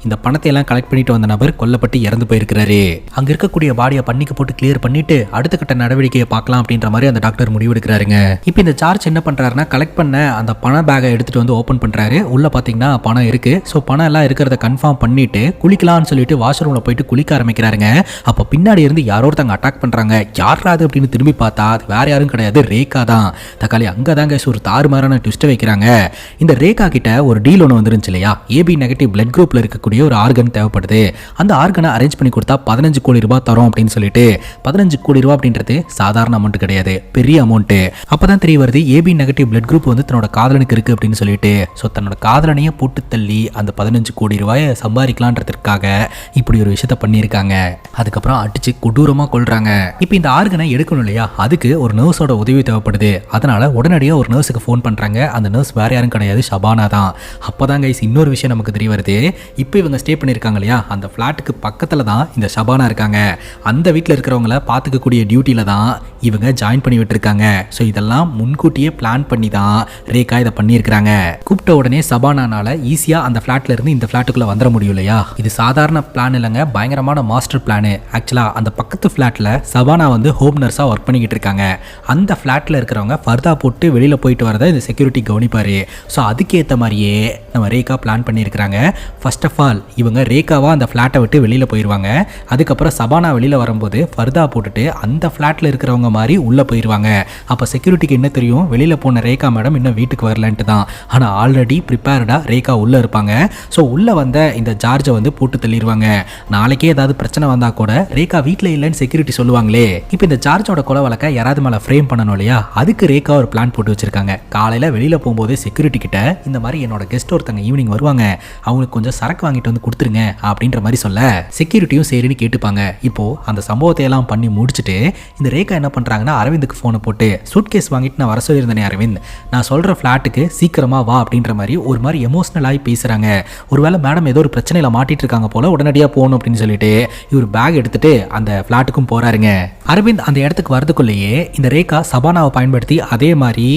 இந்த பணத்தை எல்லாம் கலெக்ட் பண்ணிட்டு வந்த நபர் கொல்லப்பட்டு இறந்து போயிருக்கிறாரு. அங்க இருக்கக்கூடிய பாடியை பண்ணிக்கு போட்டு கிளியர் பண்ணிட்டு அடுத்த கட்ட நடவடிக்கையை பார்க்கலாம் அப்படின்ற மாதிரி அந்த டாக்டர் முடிவெடுக்கிறாருங்க. இப்போ இந்த ஜார்ஜ் என்ன பண்றாருன்னா கலெக்ட் பண்ண அந்த பண பேக்கை எடுத்துட்டு வந்து ஓபன் பண்றாரு. உள்ள பாத்தீங்கன்னா பணம் இருக்கு. ஸோ பணம் எல்லாம் இருக்கிறத கன்ஃபார்ம் பண்ணிட்டு குளிக்கலாம்னு சொல்லிட்டு வாஷ்ரூம்ல போயிட்டு குளிக்க ஆரம்பிக்கிறாருங்க. அப்போ பின்னாடி இருந்து யாரோ ஒருத்தங்க அட்டாக் பண்றாங்க. யாராது அப்படின்னு திரும்பி பார்த்தா அது வேற யாரும் கிடையாது, ரேகா தான். தக்காளி அங்கதாங்க ஒரு தாறுமாறான ட்விஸ்ட் வைக்கிறாங்க. இந்த ரேகா கிட்ட ஒரு டீல் ஒன்று வந்துருந்துச்சு இல்லையா, ஏபி நெகட்டிவ் பிளட் குரூப்ல இருக்கக்கூடிய ஒரு ஆர்கன் தேவைப்படுது. அந்த ஆர்கனை அரேஞ்ச் பண்ணி கொடுத்தா 15 கோடி ரூபாய் தரோம் அப்படின்னு சொல்லிட்டு. 15 கோடி ரூபாய் அப்படின்றது சாதாரண அமௌண்ட் கிடையாது, பெரிய அமௌண்ட். அப்பதான் தெரிய வருது ஏபி நெகட்டிவ் பிளட் குரூப் வந்து தன்னோட காதலனுக்கு இருக்கு அப்படின்னு சொல்லிட்டு. ஸோ தன்னோட காதலனையே போட்டு தள்ளி அந்த 15 கோடி ரூபாயை சம்பாதிக்கலான்றதுக்காக இப்படி ஒரு விஷயத்த பண்ணியிருக்காங்க. அதுக்கப்புறம் அடிச்சு கொடூரமா கொள்றாங்க. இப்போ இந்த ஆர்கனை எடுக்கணும் இல்லையா, அதுக்கு ஒரு நர்ஸோட உதவி தேவைப்படுது. அதனால உடனடியாக ஒரு நர்ஸுக்கு ஃபோன் பண்றாங்க. அந்த நர்ஸ் வேற யாரும் கிடையாது, ஷபானா தான். அப்போதான் கைஸ் இன்னொரு விஷயம் நமக்கு தெரிய வருது. இப்போ இவங்க ஸ்டே பண்ணியிருக்காங்க இல்லையா, அந்த ஃப்ளாட்டுக்கு பக்கத்தில் தான் இந்த ஷபானா இருக்காங்க. அந்த வீட்டில் இருக்கிறவங்கள பார்த்துக்கக்கூடிய டியூட்டியில் தான் இவங்க ஜாயின் பண்ணி விட்டுருக்காங்க. ஸோ இதெல்லாம் முன்கூட்டியே பிளான் பண்ணி தான் ரேகா இதை பண்ணியிருக்கிறாங்க. கூப்பிட்ட உடனே ஷபானானால ஈஸியாக அந்த ஃப்ளாட்ல இருந்து இந்த ஃப்ளாட்டுக்குள்ளே வந்துட முடியும் இல்லையா. இது சாதாரண பிளான் இல்லைங்க, பயங்கரமான மாஸ்டர் பிளானு. ஆக்சுவலாக அந்த பக்கத்து ஃப்ளாட்டில் ஷபானா வந்து ஹோம் நர்ஸாக ஒர்க் பண்ணிக்கிட்டு இருக்காங்க. அந்த ஃப்ளாட்டில் இருக்கிறவங்க ஃபர்தா போட்டு வெளியில் போயிட்டு வரதை இந்த செக்யூரிட்டி கவனிப்பார். ஸோ அதுக்கேற்ற மாதிரியே நம்ம ரேகா பிளான் பண்ணியிருக்கிறாங்க. ஃபர்ஸ்ட் ஆஃப் ஆல் இவங்க ரேகாவா அந்த ஃப்ளாட்டை விட்டு வெளியில் போயிடுவாங்க. அதுக்கப்புறம் ஷபானா வெளியில் வரும்போது ஃபர்தா போட்டுட்டு அந்த ஃப்ளாட்டில் இருக்கிறவங்க மாதிரி உள்ளே போயிடுவாங்க. அப்போ செக்யூரிட்டிக்கு என்ன தெரியும், வெளியில் போன ரேகா மேடம் இன்னும் வீட்டுக்கு வரலன்ட்டு தான். ஆனால் ஆல்ரெடி ப்ரிப்பேர்டாக ரேகா உள்ளே இருப்பாங்க. ஸோ உள்ளே வந்த இந்த ஜார்ஜை வந்து போட்டு தள்ளிடுவாங்க. நாளைக்கே ஏதாவது பிரச்சனை வந்தால் கூட ரேகா வீட்டில் இல்லைன்னு செக்யூரிட்டி சொல்லுவாங்களே. இப்போ இந்த ஜார்ஜோட கொலை வழக்க யாராவது மேலே ஃப்ரேம் பண்ணணும் இல்லையா, அதுக்கு ரேகா ஒரு பிளான் போட்டு வச்சிருக்காங்க. காலையில் வெளியில் போகும்போது செக்யூரிட்டி கிட்ட இந்த மாதிரி என்னோட கெஸ்ட் ஒருத்தங்க ஈவினிங் வருவாங்க, அவங்களுக்கு கொஞ்சம் சரக்கு வாங்கி வாங்கிட்டு வந்து கொடுத்துருங்க அப்படின்ற மாதிரி சொல்ல செக்யூரிட்டியும் சரின்னு கேட்டுப்பாங்க. இப்போ அந்த சம்பவத்தை எல்லாம் பண்ணி முடிச்சுட்டு இந்த ரேகா என்ன பண்றாங்கன்னா அரவிந்துக்கு போனை போட்டு சூட்கேஸ் வாங்கிட்டு நான் வர சொல்லியிருந்தேனே அரவிந்த், நான் சொல்ற ஃபிளாட்டுக்கு சீக்கிரமா வா அப்படின்ற மாதிரி ஒரு மாதிரி எமோஷனல் ஆகி பேசுறாங்க. ஒருவேளை மேடம் ஏதோ ஒரு பிரச்சனையில மாட்டிட்டு இருக்காங்க போல, உடனடியாக போகணும் அப்படின்னு சொல்லிட்டு இவர் பேக் எடுத்துட்டு அந்த ஃபிளாட்டுக்கும் போறாருங்க. அரவிந்த் அந்த இடத்துக்கு வரதுக்குள்ளேயே இந்த ரேகா சபானாவை பயன்படுத்தி அதே மாதிரி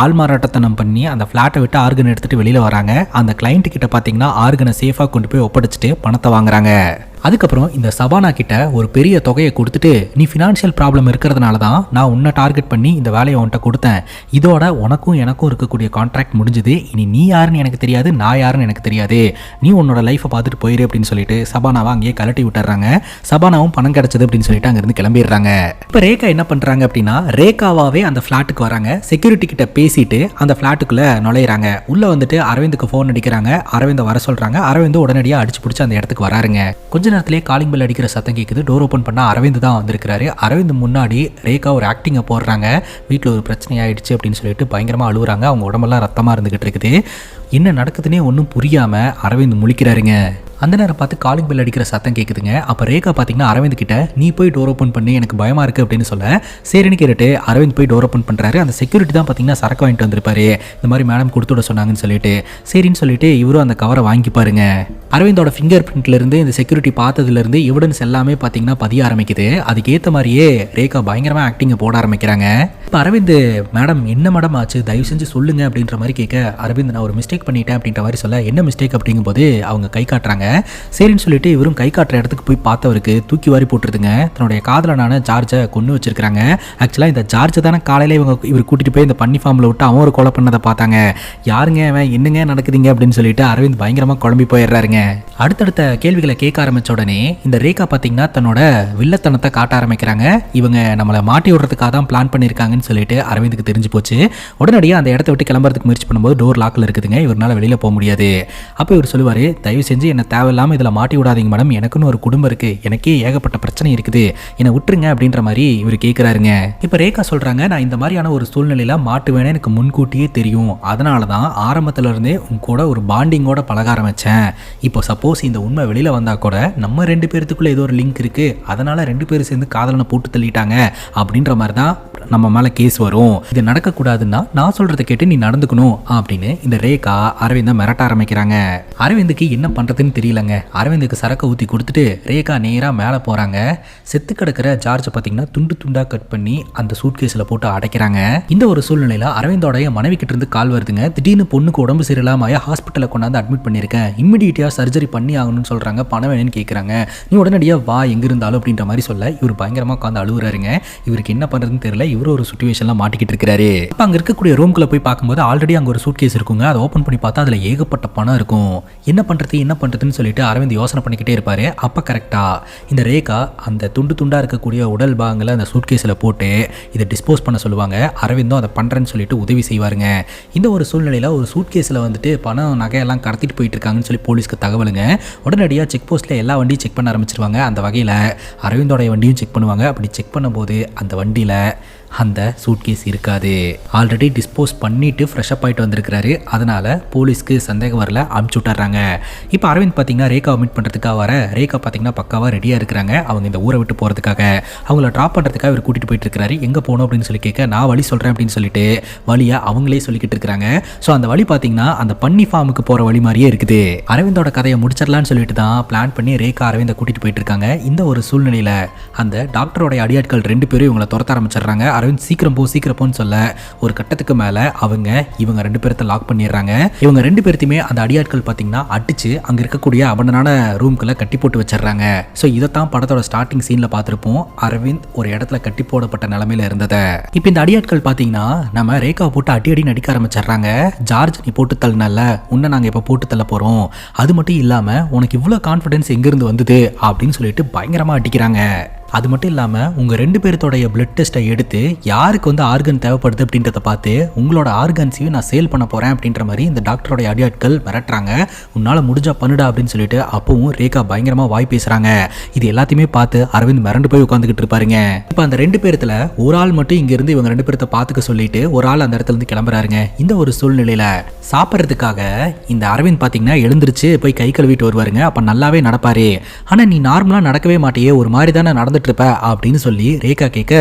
ஆள்மாறாட்டத்தனம் பண்ணி அந்த ஃப்ளாட்டை விட்டு ஆர்கன் எடுத்துட்டு வெளியில வராங்க. அந்த கிளைண்ட் கிட்ட பாத்தீங்கன்னா ஆர்கனை சேஃபா கொண்டு போய் ஒப்படைச்சிட்டு பணத்தை வாங்குறாங்க. அதுக்கப்புறம் இந்த சபானா கிட்ட ஒரு பெரிய தொகையை கொடுத்துட்டு நீ ஃபினான்ஷியல் ப்ராப்ளம் இருக்கிறதுனால தான் நான் உன்னை டார்கெட் பண்ணி இந்த வேலையை உன்கிட்ட கொடுத்தேன், இதோட உனக்கும் எனக்கும் இருக்கக்கூடிய கான்ட்ராக்ட் முடிஞ்சுது, இனி நீ யாருன்னு எனக்கு தெரியாது, நான் யாருன்னு எனக்கு தெரியாது, நீ உன்னோட லைஃப்பை பார்த்துட்டு போயிரு அப்படின்னு சொல்லிட்டு சபானாவை அங்கேயே கலட்டி விட்டுறாங்க. சபானாவும் பணம் கிடைச்சது அப்படின்னு சொல்லிட்டு அங்கிருந்து கிளம்பிடுறாங்க. இப்போ ரேகா என்ன பண்றாங்க அப்படின்னா ரேகாவாவே அந்த ஃபிளாட்டுக்கு வராங்க. செக்யூரிட்டி கிட்ட பேசிட்டு அந்த ஃபிளாட்டுக்குள்ள நுழையிறாங்க. உள்ள வந்துட்டு அரவிந்துக்கு ஃபோன் அடிக்கிறாங்க. அரவிந்தை வர சொல்றாங்க. அரவிந்த் உடனடியாக அடிச்சு பிடிச்சி அந்த இடத்துக்கு வராருங்க. கொஞ்ச நேரத்திலே காலிங் பெல் அடிக்கிற சத்தம் கேட்குது. டோர் ஓப்பன் பண்ணா அரவிந்த் தான் வந்திருக்கிறாரு. அரவிந்த் முன்னாடி ரேகா ஒரு ஆக்டிங்கை போடுறாங்க. வீட்டில் ஒரு பிரச்சனை ஆயிடுச்சு அப்படின்னு சொல்லிட்டு பயங்கரமாக அழுகுறாங்க. அவங்க உடம்பெல்லாம் ரத்தமாக இருந்துகிட்டு இருக்குது. என்ன நடக்குதுன்னே ஒன்றும் புரியாம அரவிந்த் முழிக்கிறாருங்க. அந்த நேரம் பார்த்து காலிங் பெல் அடிக்கிற சத்தம் கேட்குதுங்க. அப்போ ரேகா பார்த்தீங்கன்னா அரவிந்த் கிட்ட நீ போய் டோர் ஓப்பன் பண்ணி எனக்கு பயமா இருக்கு அப்படின்னு சொல்ல சரின்னு கேட்டு அரவிந்த் போய் டோர் ஓப்பன் பண்றாரு. அந்த செக்யூரிட்டி தான் பார்த்தீங்கன்னா சரக்கு வாங்கிட்டு வந்திருப்பாரு. இந்த மாதிரி மேடம் கொடுத்து விட சொன்னாங்கன்னு சொல்லிட்டு சரின்னு சொல்லிட்டு இவரும் அந்த கவரை வாங்கி பாருங்க. அரவிந்தோட ஃபிங்கர் பிரிண்ட்ல இருந்து இந்த செக்யூரிட்டி பார்த்ததுல இருந்து எவிடன்ஸ் எல்லாமே பார்த்தீங்கன்னா பதிய ஆரம்பிக்குது. அதுக்கேற்ற மாதிரியே ரேகா பயங்கரமா ஆக்டிங்கை போட ஆரம்பிக்கிறாங்க. இப்போ அரவிந்த் மேடம் என்ன மேடம் ஆச்சு தயவு செஞ்சு சொல்லுங்க அப்படின்ற மாதிரி கேட்க அரவிந்த் நான் ஒரு மிஸ்டேக் பண்ணிட்டேன் அப்படின்ற மாதிரி சொல்ல என்ன மிஸ்டேக் அப்படிங்கும்போது அவங்க கை காட்டுறாங்க. சரின்னு சொல்லிட்டு இவரும் கை காட்டுற இடத்துக்கு போய் பார்த்தவருக்கு தூக்கி வாரி போட்டுருதுங்க. தன்னுடைய காதலனான ஜார்ஜை கொண்டு வச்சிருக்காங்க. ஆக்சுவலாக இந்த ஜார்ஜை தானே காலையில் இவர் கூட்டிட்டு போய் இந்த பன்னி ஃபார்மில் விட்டு அவன் ஒரு கொலை பண்ணதை பார்த்தாங்க. யாருங்க அவன் என்னங்க நடக்குதுங்க அப்படின்னு சொல்லிட்டு அரவிந்த் பயங்கரமாக குழம்பி போயிடுறாருங்க. அடுத்தடுத்த கேள்விகளை கேட்க ஆரம்பிச்ச உடனே இந்த ரேகா பார்த்தீங்கன்னா தன்னோட வில்லத்தனத்தை காட்ட ஆரம்பிக்கிறாங்க. இவங்க நம்மளை மாட்டி விடுறதுக்காக தான் பிளான் பண்ணியிருக்காங்கன்னு சொல்லிட்டு அரவிந்துக்கு தெரிஞ்சு போச்சு. உடனடியாக அந்த இடத்த விட்டு கிளம்புறதுக்கு முயற்சி பண்ணும்போது டோர் லாக்கில் இருக்குதுங்க. இவரால் வெளியில் போக முடியாது. அப்போ இவர் சொல்லுவார் தயவு செஞ்சு என்ன தேவையில்லாமல் இதில் மாட்டி விடாதீங்க மேடம், எனக்குன்னு ஒரு குடும்பம் இருக்குது, எனக்கே ஏகப்பட்ட பிரச்சனை இருக்குது, என்னை விட்டுருங்க அப்படின்ற மாதிரி இவர் கேட்குறாருங்க. இப்போ ரேகா சொல்கிறாங்க நான் இந்த மாதிரியான ஒரு சூழ்நிலையில் மாட்டுவேன்னு எனக்கு முன்கூட்டியே தெரியும், அதனால தான் ஆரம்பத்துல இருந்தே உங்க கூட ஒரு பாண்டிங்கோட பழக ஆரம்பித்தேன். இப்போ சப்போஸ் இந்த உண்மை வெளியில் வந்தால் கூட நம்ம ரெண்டு பேர்த்துக்குள்ளே ஏதோ ஒரு லிங்க் இருக்குது, அதனால் ரெண்டு பேரும் சேர்ந்து காதலனை போட்டு தள்ளிட்டாங்க அப்படின்ற மாதிரி தான் நம்ம மேலே கேஸ் வரும். இது நடக்கக்கூடாதுன்னா நான் சொல்கிறத கேட்டு நீ நடந்துக்கணும் அப்படின்னு இந்த ரேகா அரவிந்தை மிரட்ட ஆரம்பிக்கிறாங்க. அரவிந்துக்கு என்ன பண்ணுறதுன்னு தெரியலங்க. அரவிந்துக்கு சரக்கை ஊற்றி கொடுத்துட்டு ரேகா நேராக மேலே போகிறாங்க. செத்து கிடக்கிற ஜார்ஜை பார்த்தீங்கன்னா துண்டு துண்டாக கட் பண்ணி அந்த சூட்கேஸில் போட்டு அடைக்கிறாங்க. இந்த ஒரு சூழ்நிலையில் அரவிந்தோடைய மனைவி கிட்ட இருந்து கால் வருதுங்க. திடீர்னு பொண்ணுக்கு உடம்பு சரியில்லாமல் ஹாஸ்பிட்டலில் கொண்டாந்து அட்மிட் பண்ணியிருக்கேன், இம்மிடியேட்டாக சர்ஜரி பண்ணி ஆகணும்னு சொல்கிறாங்க, பணம் வேணும்னு கேட்குறாங்க, நீ உடனடியாக வா எங்கே இருந்தாலும் அப்படின்ற மாதிரி சொல்ல இவர் பயங்கரமாக உட்காந்து அழுகுறாருங்க. இவருக்கு என்ன பண்ணுறதுன்னு தெரியல. இவர் ஒரு சுச்சுவேஷன்லாம் மாட்டிக்கிட்டு இருக்கிறாரு. இப்போ அங்கே இருக்கக்கூடிய ரூம்குள்ளே போய் பார்க்கும்போது ஆல்ரெடி அங்கே ஒரு சூட்கேஸ் இருக்குங்க. அதை ஓப்பன் பண்ணி பார்த்தா அதில் ஏகப்பட்ட பணம் இருக்கும். என்ன பண்ணுறதுன்னு சொல்லிட்டு அரவிந்த் யோசனை பண்ணிக்கிட்டே இருப்பாரு. அப்போ கரெக்டாக இந்த ரேகா அந்த துண்டு துண்டாக இருக்கக்கூடிய உடல் பாகங்களை அந்த சூட்கேஸில் போட்டு இதை டிஸ்போஸ் பண்ண சொல்லுவாங்க. அரவிந்தும் அதை பண்ணுறேன்னு சொல்லிட்டு உதவி செய்வாருங்க. இந்த ஒரு சூழ்நிலையில் ஒரு சூட்கேஸில் வந்துட்டு பணம் நகையெல்லாம் கடத்திட்டு போயிட்டு இருக்காங்கன்னு சொல்லி போலீஸ்க்கு தகவலுங்க. உடனடியாக செக் போஸ்ட்டில் எல்லா வண்டியும் செக் பண்ண ஆரம்பிச்சிருவாங்க. அந்த வகையில் அரவிந்தோடைய வண்டியும் செக் பண்ணுவாங்க. அப்படி செக் பண்ணும்போது அந்த வண்டியில் அந்த சூட்கேஸ் இருக்காது. ஆல்ரெடி டிஸ்போஸ் பண்ணிட்டு ஃப்ரெஷ் அப் ஆகிட்டு வந்திருக்கிறாரு. அதனால போலீஸ்க்கு சந்தேகம் வரல, அமுச்சு விட்டுறாங்க. இப்போ அரவிந்த் பார்த்தீங்கன்னா ரேகாவை மீட் பண்ணுறதுக்காக வர ரேகா பார்த்தீங்கன்னா பக்காவாக ரெடியாக இருக்கிறாங்க. அவங்க இந்த ஊரை விட்டு போகிறதுக்காக அவங்கள ட்ராப் பண்ணுறதுக்காக இவர் கூட்டிகிட்டு போயிட்டு இருக்காரு. எங்கே போகணும் அப்படின்னு சொல்லி கேட்க நான் வழி சொல்கிறேன் அப்படின்னு சொல்லிட்டு வழியை அவங்களே சொல்லிக்கிட்டு இருக்கிறாங்க. ஸோ அந்த வழி பார்த்தீங்கன்னா அந்த பன்னி ஃபார்முக்கு போகிற வழி மாதிரியே இருக்குது. அரவிந்தோட கதையை முடிச்சிடலான்னு சொல்லிட்டு தான் பிளான் பண்ணி ரேகா அரவிந்தை கூட்டிகிட்டு போயிட்டு இருக்காங்க. இந்த ஒரு சூழ்நிலையில் அந்த டாக்டரோடைய அடியாட்கள் ரெண்டு பேரும் இவங்களை துரத்த ஆரம்பிச்சிடுறாங்க. அரவிந்த் சீக்கிரம் போன்னு சொல்ல ஒரு கட்டத்துக்கு மேலே இவங்க ரெண்டு பேர்த்த லாக் பண்ணிடுறாங்க. இவங்க ரெண்டு பேர்த்தையுமே அந்த அடியாட்கள் பார்த்தீங்கன்னா அடிச்சு அங்கே இருக்கக்கூடிய அபண்டனான ரூம்குள்ள கட்டி போட்டு வச்சிடறாங்க. ஸோ இதைத்தான் படத்தோட ஸ்டார்டிங் சீனில் பார்த்துருப்போம். அரவிந்த் ஒரு இடத்துல கட்டி போடப்பட்ட நிலமையில இருந்ததை இப்போ இந்த அடியாட்கள் பார்த்தீங்கன்னா நம்ம ரேகாவை போட்டு அடி நடிக்க ஆரம்பிச்சிடுறாங்க. ஜார்ஜ் நீ போட்டு தள்ளனால உன்னை நாங்கள் இப்போ போட்டு தள்ள போகிறோம், அது மட்டும் இல்லாமல் உனக்கு இவ்வளோ கான்ஃபிடன்ஸ் எங்கேருந்து வந்தது அப்படின்னு சொல்லிட்டு பயங்கரமாக அடிக்கிறாங்க. அது மட்டும் இல்லாமல் உங்கள் 2 பேர்த்தோடைய பிளட் டெஸ்ட்டை எடுத்து யாருக்கு வந்து ஆர்கன் தேவைப்படுது அப்படின்றத பார்த்து உங்களோட ஆர்கன்ஸையும் நான் சேல் பண்ண போகிறேன் அப்படின்ற மாதிரி இந்த டாக்டரோட அடியாட்கள் மிரட்டுறாங்க. உன்னால் முடிஞ்சா பண்ணுடா அப்படின்னு சொல்லிட்டு அப்பவும் ரேகா பயங்கரமாக வாய் பேசுகிறாங்க. இது எல்லாத்தையுமே பார்த்து அரவிந்த் மிரண்டு போய் உட்காந்துக்கிட்டு இருப்பாருங்க. இப்போ அந்த 2 பேர்த்துல ஒரு ஆள் மட்டும் இங்கிருந்து இவங்க 2 பேர்த்த பார்த்துக்க சொல்லிட்டு ஒரு ஆள் அந்த இடத்துல இருந்து கிளம்புறாருங்க. இந்த ஒரு சூழ்நிலையில சாப்பிட்றதுக்காக இந்த அரவிந்த் பார்த்தீங்கன்னா எழுந்திருச்சு போய் கை கழுவிட்டு வருவாருங்க. அப்போ நல்லாவே நடப்பாரு. ஆனால் நீ நார்மலாக நடக்கவே மாட்டியே, ஒரு மாதிரி தானே நடந்துட்டு இருப்ப அப்படின்னு சொல்லி ரேகா கேட்க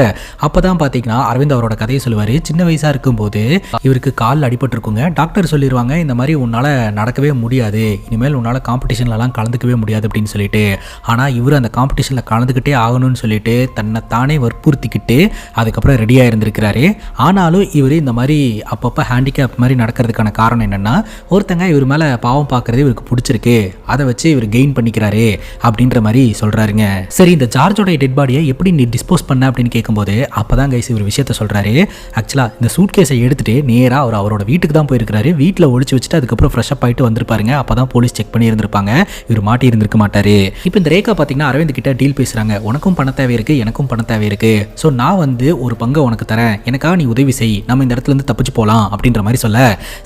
அப்பதான் பார்த்தீங்கன்னா அரவிந்த் அவரோட கதையை சொல்லுவார். சின்ன வயசாக இருக்கும்போது இவருக்கு காலில் அடிபட்டிருக்குங்க. டாக்டர் சொல்லிடுவாங்க இந்த மாதிரி உன்னால் நடக்கவே முடியாது, இனிமேல் உன்னால் காம்படிஷன்லலாம் கலந்துக்கவே முடியாது அப்படின்னு சொல்லிட்டு. ஆனால் இவர் அந்த காம்படிஷனில் கலந்துக்கிட்டே ஆகணும்னு சொல்லிட்டு தன்னை தானே வற்புறுத்திக்கிட்டு அதுக்கப்புறம் ரெடியாக இருந்திருக்கிறாரு. ஆனாலும் இவர் இந்த மாதிரி அப்பப்போ ஹேண்டிகேப் மாதிரி நடக்கிறதுக்கான காரணம் என்னென்னா, ஒருத்தங்க இவர் மேலே பாவம் பார்க்குறது இவருக்கு பிடிச்சிருக்கு, அதை வச்சு இவர் கெயின் பண்ணிக்கிறாரு அப்படின்ற மாதிரி சொல்கிறாருங்க. சரி, இந்த ஜார்ஜோட டெட் பாடியை எப்படி நீ டிஸ்போஸ் பண்ண அப்படின்னு கேட்கும்போது அப்போ தான் கைஸ் இவர் விஷயத்த சொல்கிறாரு. ஆக்சுவலாக இந்த சூட் கேஸை எடுத்துகிட்டு நேராக அவரோட வீட்டுக்கு தான் போயிருக்கிறாரு. வீட்டில் ஒழிச்சு வச்சுட்டு அதுக்கப்புறம் ஃப்ரெஷ்அப் ஆகிட்டு வந்திருப்பாருங்க. அப்போ தான் போலீஸ் செக் பண்ணி இருந்திருப்பாங்க. இவர் மாட்டி இருந்திருக்க மாட்டார். இப்போ இந்த ரேகா பார்த்தீங்கன்னா அரவிந்த் கிட்ட டீல் பேசுகிறாங்க. உனக்கும் பண தேவை இருக்குது, எனக்கும் பண தேவை இருக்குது. ஸோ நான் வந்து ஒரு பங்கை உனக்கு தரேன், எனக்காக நீ உதவி செய், நம்ம இந்த இடத்துல இருந்து தப்பிச்சு போகலாம் அப்படின்ற மாதிரி சொல்ல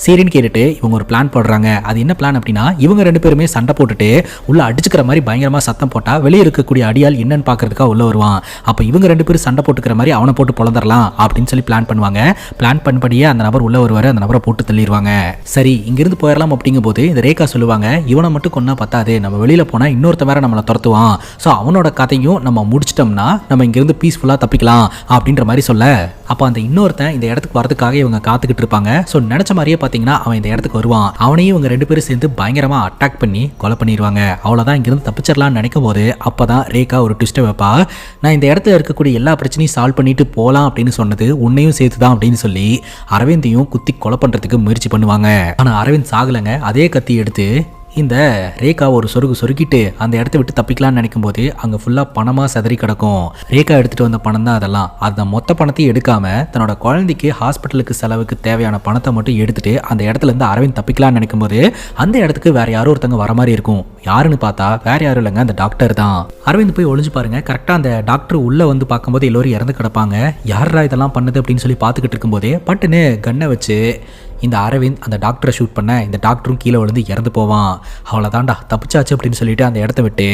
சரின்னு கேட்டுட்டு இவங்க ஒரு பிளான் போடுறாங்க. அது என்ன பிளான் அப்படின்னா, இவங்க 2 பேருமே சண்டை போட்டுட்டு உள்ள அடிச்சுக்கிற மாதிரி பயங்கரமாக சத்தம் போட்டால் வெளியே இருக்கக்கூடிய அடியால் என்னன்னு பார்க்கறதுக்காக உள்ள வருவான். அப்போ இவங்க 2 பேரும் சண்டை போட்டுக்கிற மாதிரி அவனை போட்டு பொழந்துடலாம் அப்படின்னு சொல்லி பிளான் பண்ணுவாங்க. பிளான் பண்ணபடியே அந்த நபர் உள்ள வருவார், அந்த நபரை போட்டு தள்ளிடுவாங்க. சரி, இங்கிருந்து போயிடலாம் அப்படிங்கும் போது இந்த ரேகா சொல்லுவாங்க, இவனை மட்டும் கொன்னா பத்தாது, நம்ம வெளியில் போனால் இன்னொருத்த வேற நம்மளை துரத்துவான். ஸோ அவனோட கதையும் நம்ம முடிச்சிட்டோம்னா நம்ம இங்கிருந்து பீஸ்ஃபுல்லாக தப்பிக்கலாம் அப்படின்ற மாதிரி சொல்ல அப்போ அந்த இன்னொருத்தன் இந்த இடத்துக்கு வரதுக்காக இவங்க காத்துக்கிட்டு இருப்பாங்க. ஸோ நினச்ச மாதிரியே பார்த்தீங்கன்னா அவன் இந்த இடத்துக்கு வருவான். அவனையும் இவங்க 2 பேரும் சேர்ந்து பயங்கரமாக அட்டாக் பண்ணி கொலை பண்ணிடுவாங்க. அவ்வளோதான், இங்கிருந்து தப்பிச்சிடலாம்னு நினைக்கும் போது அப்போ தான் ரேகா ஒரு ட்விஸ்ட்டை வைப்பா. நான் இந்த இடத்துல இருக்கக்கூடிய எல்லா பிரச்சனையும் சால்வ் பண்ணிட்டு போகலாம் அப்படின்னு சொன்னது உன்னையும் சேர்த்து தான் அப்படின்னு சொல்லி அரவிந்தையும் குத்தி கொலை பண்ணுறதுக்கு முயற்சி பண்ணுவாங்க. ஆனால் அரவிந்த் சாகலைங்க. அதே கத்தி எடுத்து இந்த ரேகா ஒரு சொருகிட்டு அந்த இடத்த விட்டு தப்பிக்கலாம்னு நினைக்கும் போது அங்கே ஃபுல்லாக பணமாக சதறி கிடக்கும். ரேகா எடுத்துகிட்டு வந்த பணம் தான் அதெல்லாம். அந்த மொத்த பணத்தையும் எடுக்காமல் தன்னோட குழந்தைக்கு ஹாஸ்பிட்டலுக்கு செலவுக்கு தேவையான பணத்தை மட்டும் எடுத்துட்டு அந்த இடத்துல இருந்து அரவிந்த் தப்பிக்கலாம்னு நினைக்கும் போது அந்த இடத்துக்கு வேற யாரோ ஒருத்தங்க வர மாதிரி இருக்கும். யாருன்னு பார்த்தா வேற யாரும் இல்லைங்க, அந்த டாக்டர் தான். அரவிந்த் போய் ஒளிஞ்சு பாருங்க. கரெக்டாக அந்த டாக்டர் உள்ளே வந்து பார்க்கும்போது எல்லோரும் இறந்து கிடப்பாங்க. யாரா இதெல்லாம் பண்ணது அப்படின்னு சொல்லி பார்த்துக்கிட்டு இருக்கும்போதே பட்டுன்னு கண்ணை வச்சு இந்த அரவிந்த் அந்த டாக்டரை ஷூட் பண்ண இந்த டாக்டரும் கீழே விழுந்து இறந்து போவான். அவ்வளோதான்டா தப்பிச்சாச்சு அப்படின்னு சொல்லிட்டு அந்த இடத்த விட்டு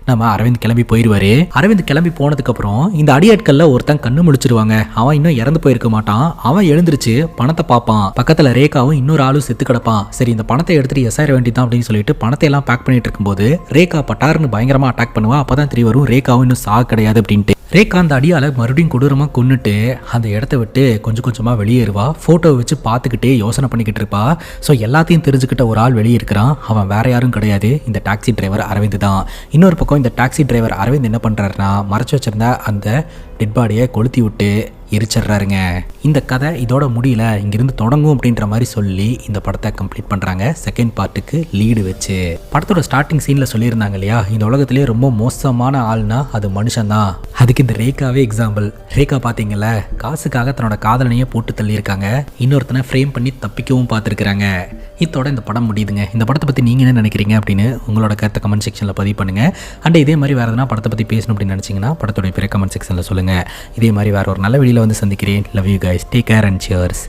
நம்ம அரவிந்த் கிளம்பி போயிடுவாரு. அரவிந்த் கிளம்பி போனதுக்கப்புறம் இந்த அடியாட்களில் ஒருத்தன் கண்ணு முடிச்சிருவாங்க. அவன் இன்னும் இறந்து போயிருக்க மாட்டான். அவன் எழுந்திருச்சு பணத்தை பார்ப்பான். பக்கத்தில் ரேகாவும் இன்னொரு ஆளும் செத்து கிடப்பான். சரி, இந்த பணத்தை எடுத்துட்டு எஸ்ஆர் வேண்டிதான் அப்படின்னு சொல்லிட்டு பணத்தை எல்லாம் பேக் பண்ணிட்டு இருக்கும்போது ரேகா பட்டாருன்னு பயங்கரமாக அட்டாக் பண்ணுவா. அப்பதான் தெரிய வரும் ரேகாவும் இன்னும் சாக கிடையாது அப்படின்ட்டு. ரேகா அந்த அடியால் மறுபடியும் கொடூரமாக கொன்னுட்டு அந்த இடத்த விட்டு கொஞ்சம் கொஞ்சமாக வெளியேறுவா. ஃபோட்டோவை வச்சு பார்த்துக்கிட்டே யோசனை பண்ணிக்கிட்டு இருப்பா. ஸோ எல்லாத்தையும் தெரிஞ்சுக்கிட்ட ஒரு ஆள் வெளியே இருக்கிறான். அவன் வேற யாரும் கிடையாது, இந்த டாக்ஸி டிரைவர் அரவிந்த் தான். இன்னொரு பக்கம் இந்த டாக்ஸி டிரைவர் அரவிந்த் என்ன பண்ணுறாருன்னா, மறைச்சு வச்சிருந்த அந்த டெட் பாடியை கொளுத்தி விட்டு எரிச்சிட்றாருங்க. இந்த கதை இதோட முடியல, இங்கிருந்து தொடங்கும் அப்படின்ற மாதிரி சொல்லி இந்த படத்தை கம்ப்ளீட் பண்ணுறாங்க. செகண்ட் பார்ட்டுக்கு லீடு வச்சு படத்தோட ஸ்டார்டிங் சீனில் சொல்லியிருந்தாங்க இல்லையா, இந்த உலகத்திலே ரொம்ப மோசமான ஆள்னா அது மனுஷன்தான். அதுக்கு இந்த ரேகாவே எக்ஸாம்பிள். ரேகா பார்த்தீங்கல்ல, காசுக்காக தன்னோட காதலனையே போட்டு தள்ளியிருக்காங்க. இன்னொருத்தனை ஃப்ரேம் பண்ணி தப்பிக்கவும் பார்த்துருக்குறாங்க. இதோட இந்த படம் முடியுதுங்க. இந்த படத்தை பற்றி நீங்கள் என்ன நினைக்கிறீங்க அப்படின்னு உங்களோட கருத்தை கமெண்ட் செக்ஷனில் பதிவு பண்ணுங்கள். அண்ட் இதே மாதிரி வேறு எதனா படத்தை பற்றி பேசணும் அப்படின்னு நினச்சிங்கன்னா படத்தோடைய பேரை கமெண்ட் செக்ஷனில் சொல்லுங்கள். இதே மாதிரி வேறு ஒரு நல்ல வீடியோவில் வந்து சந்திக்கிறேன். Love you guys, take care and cheers.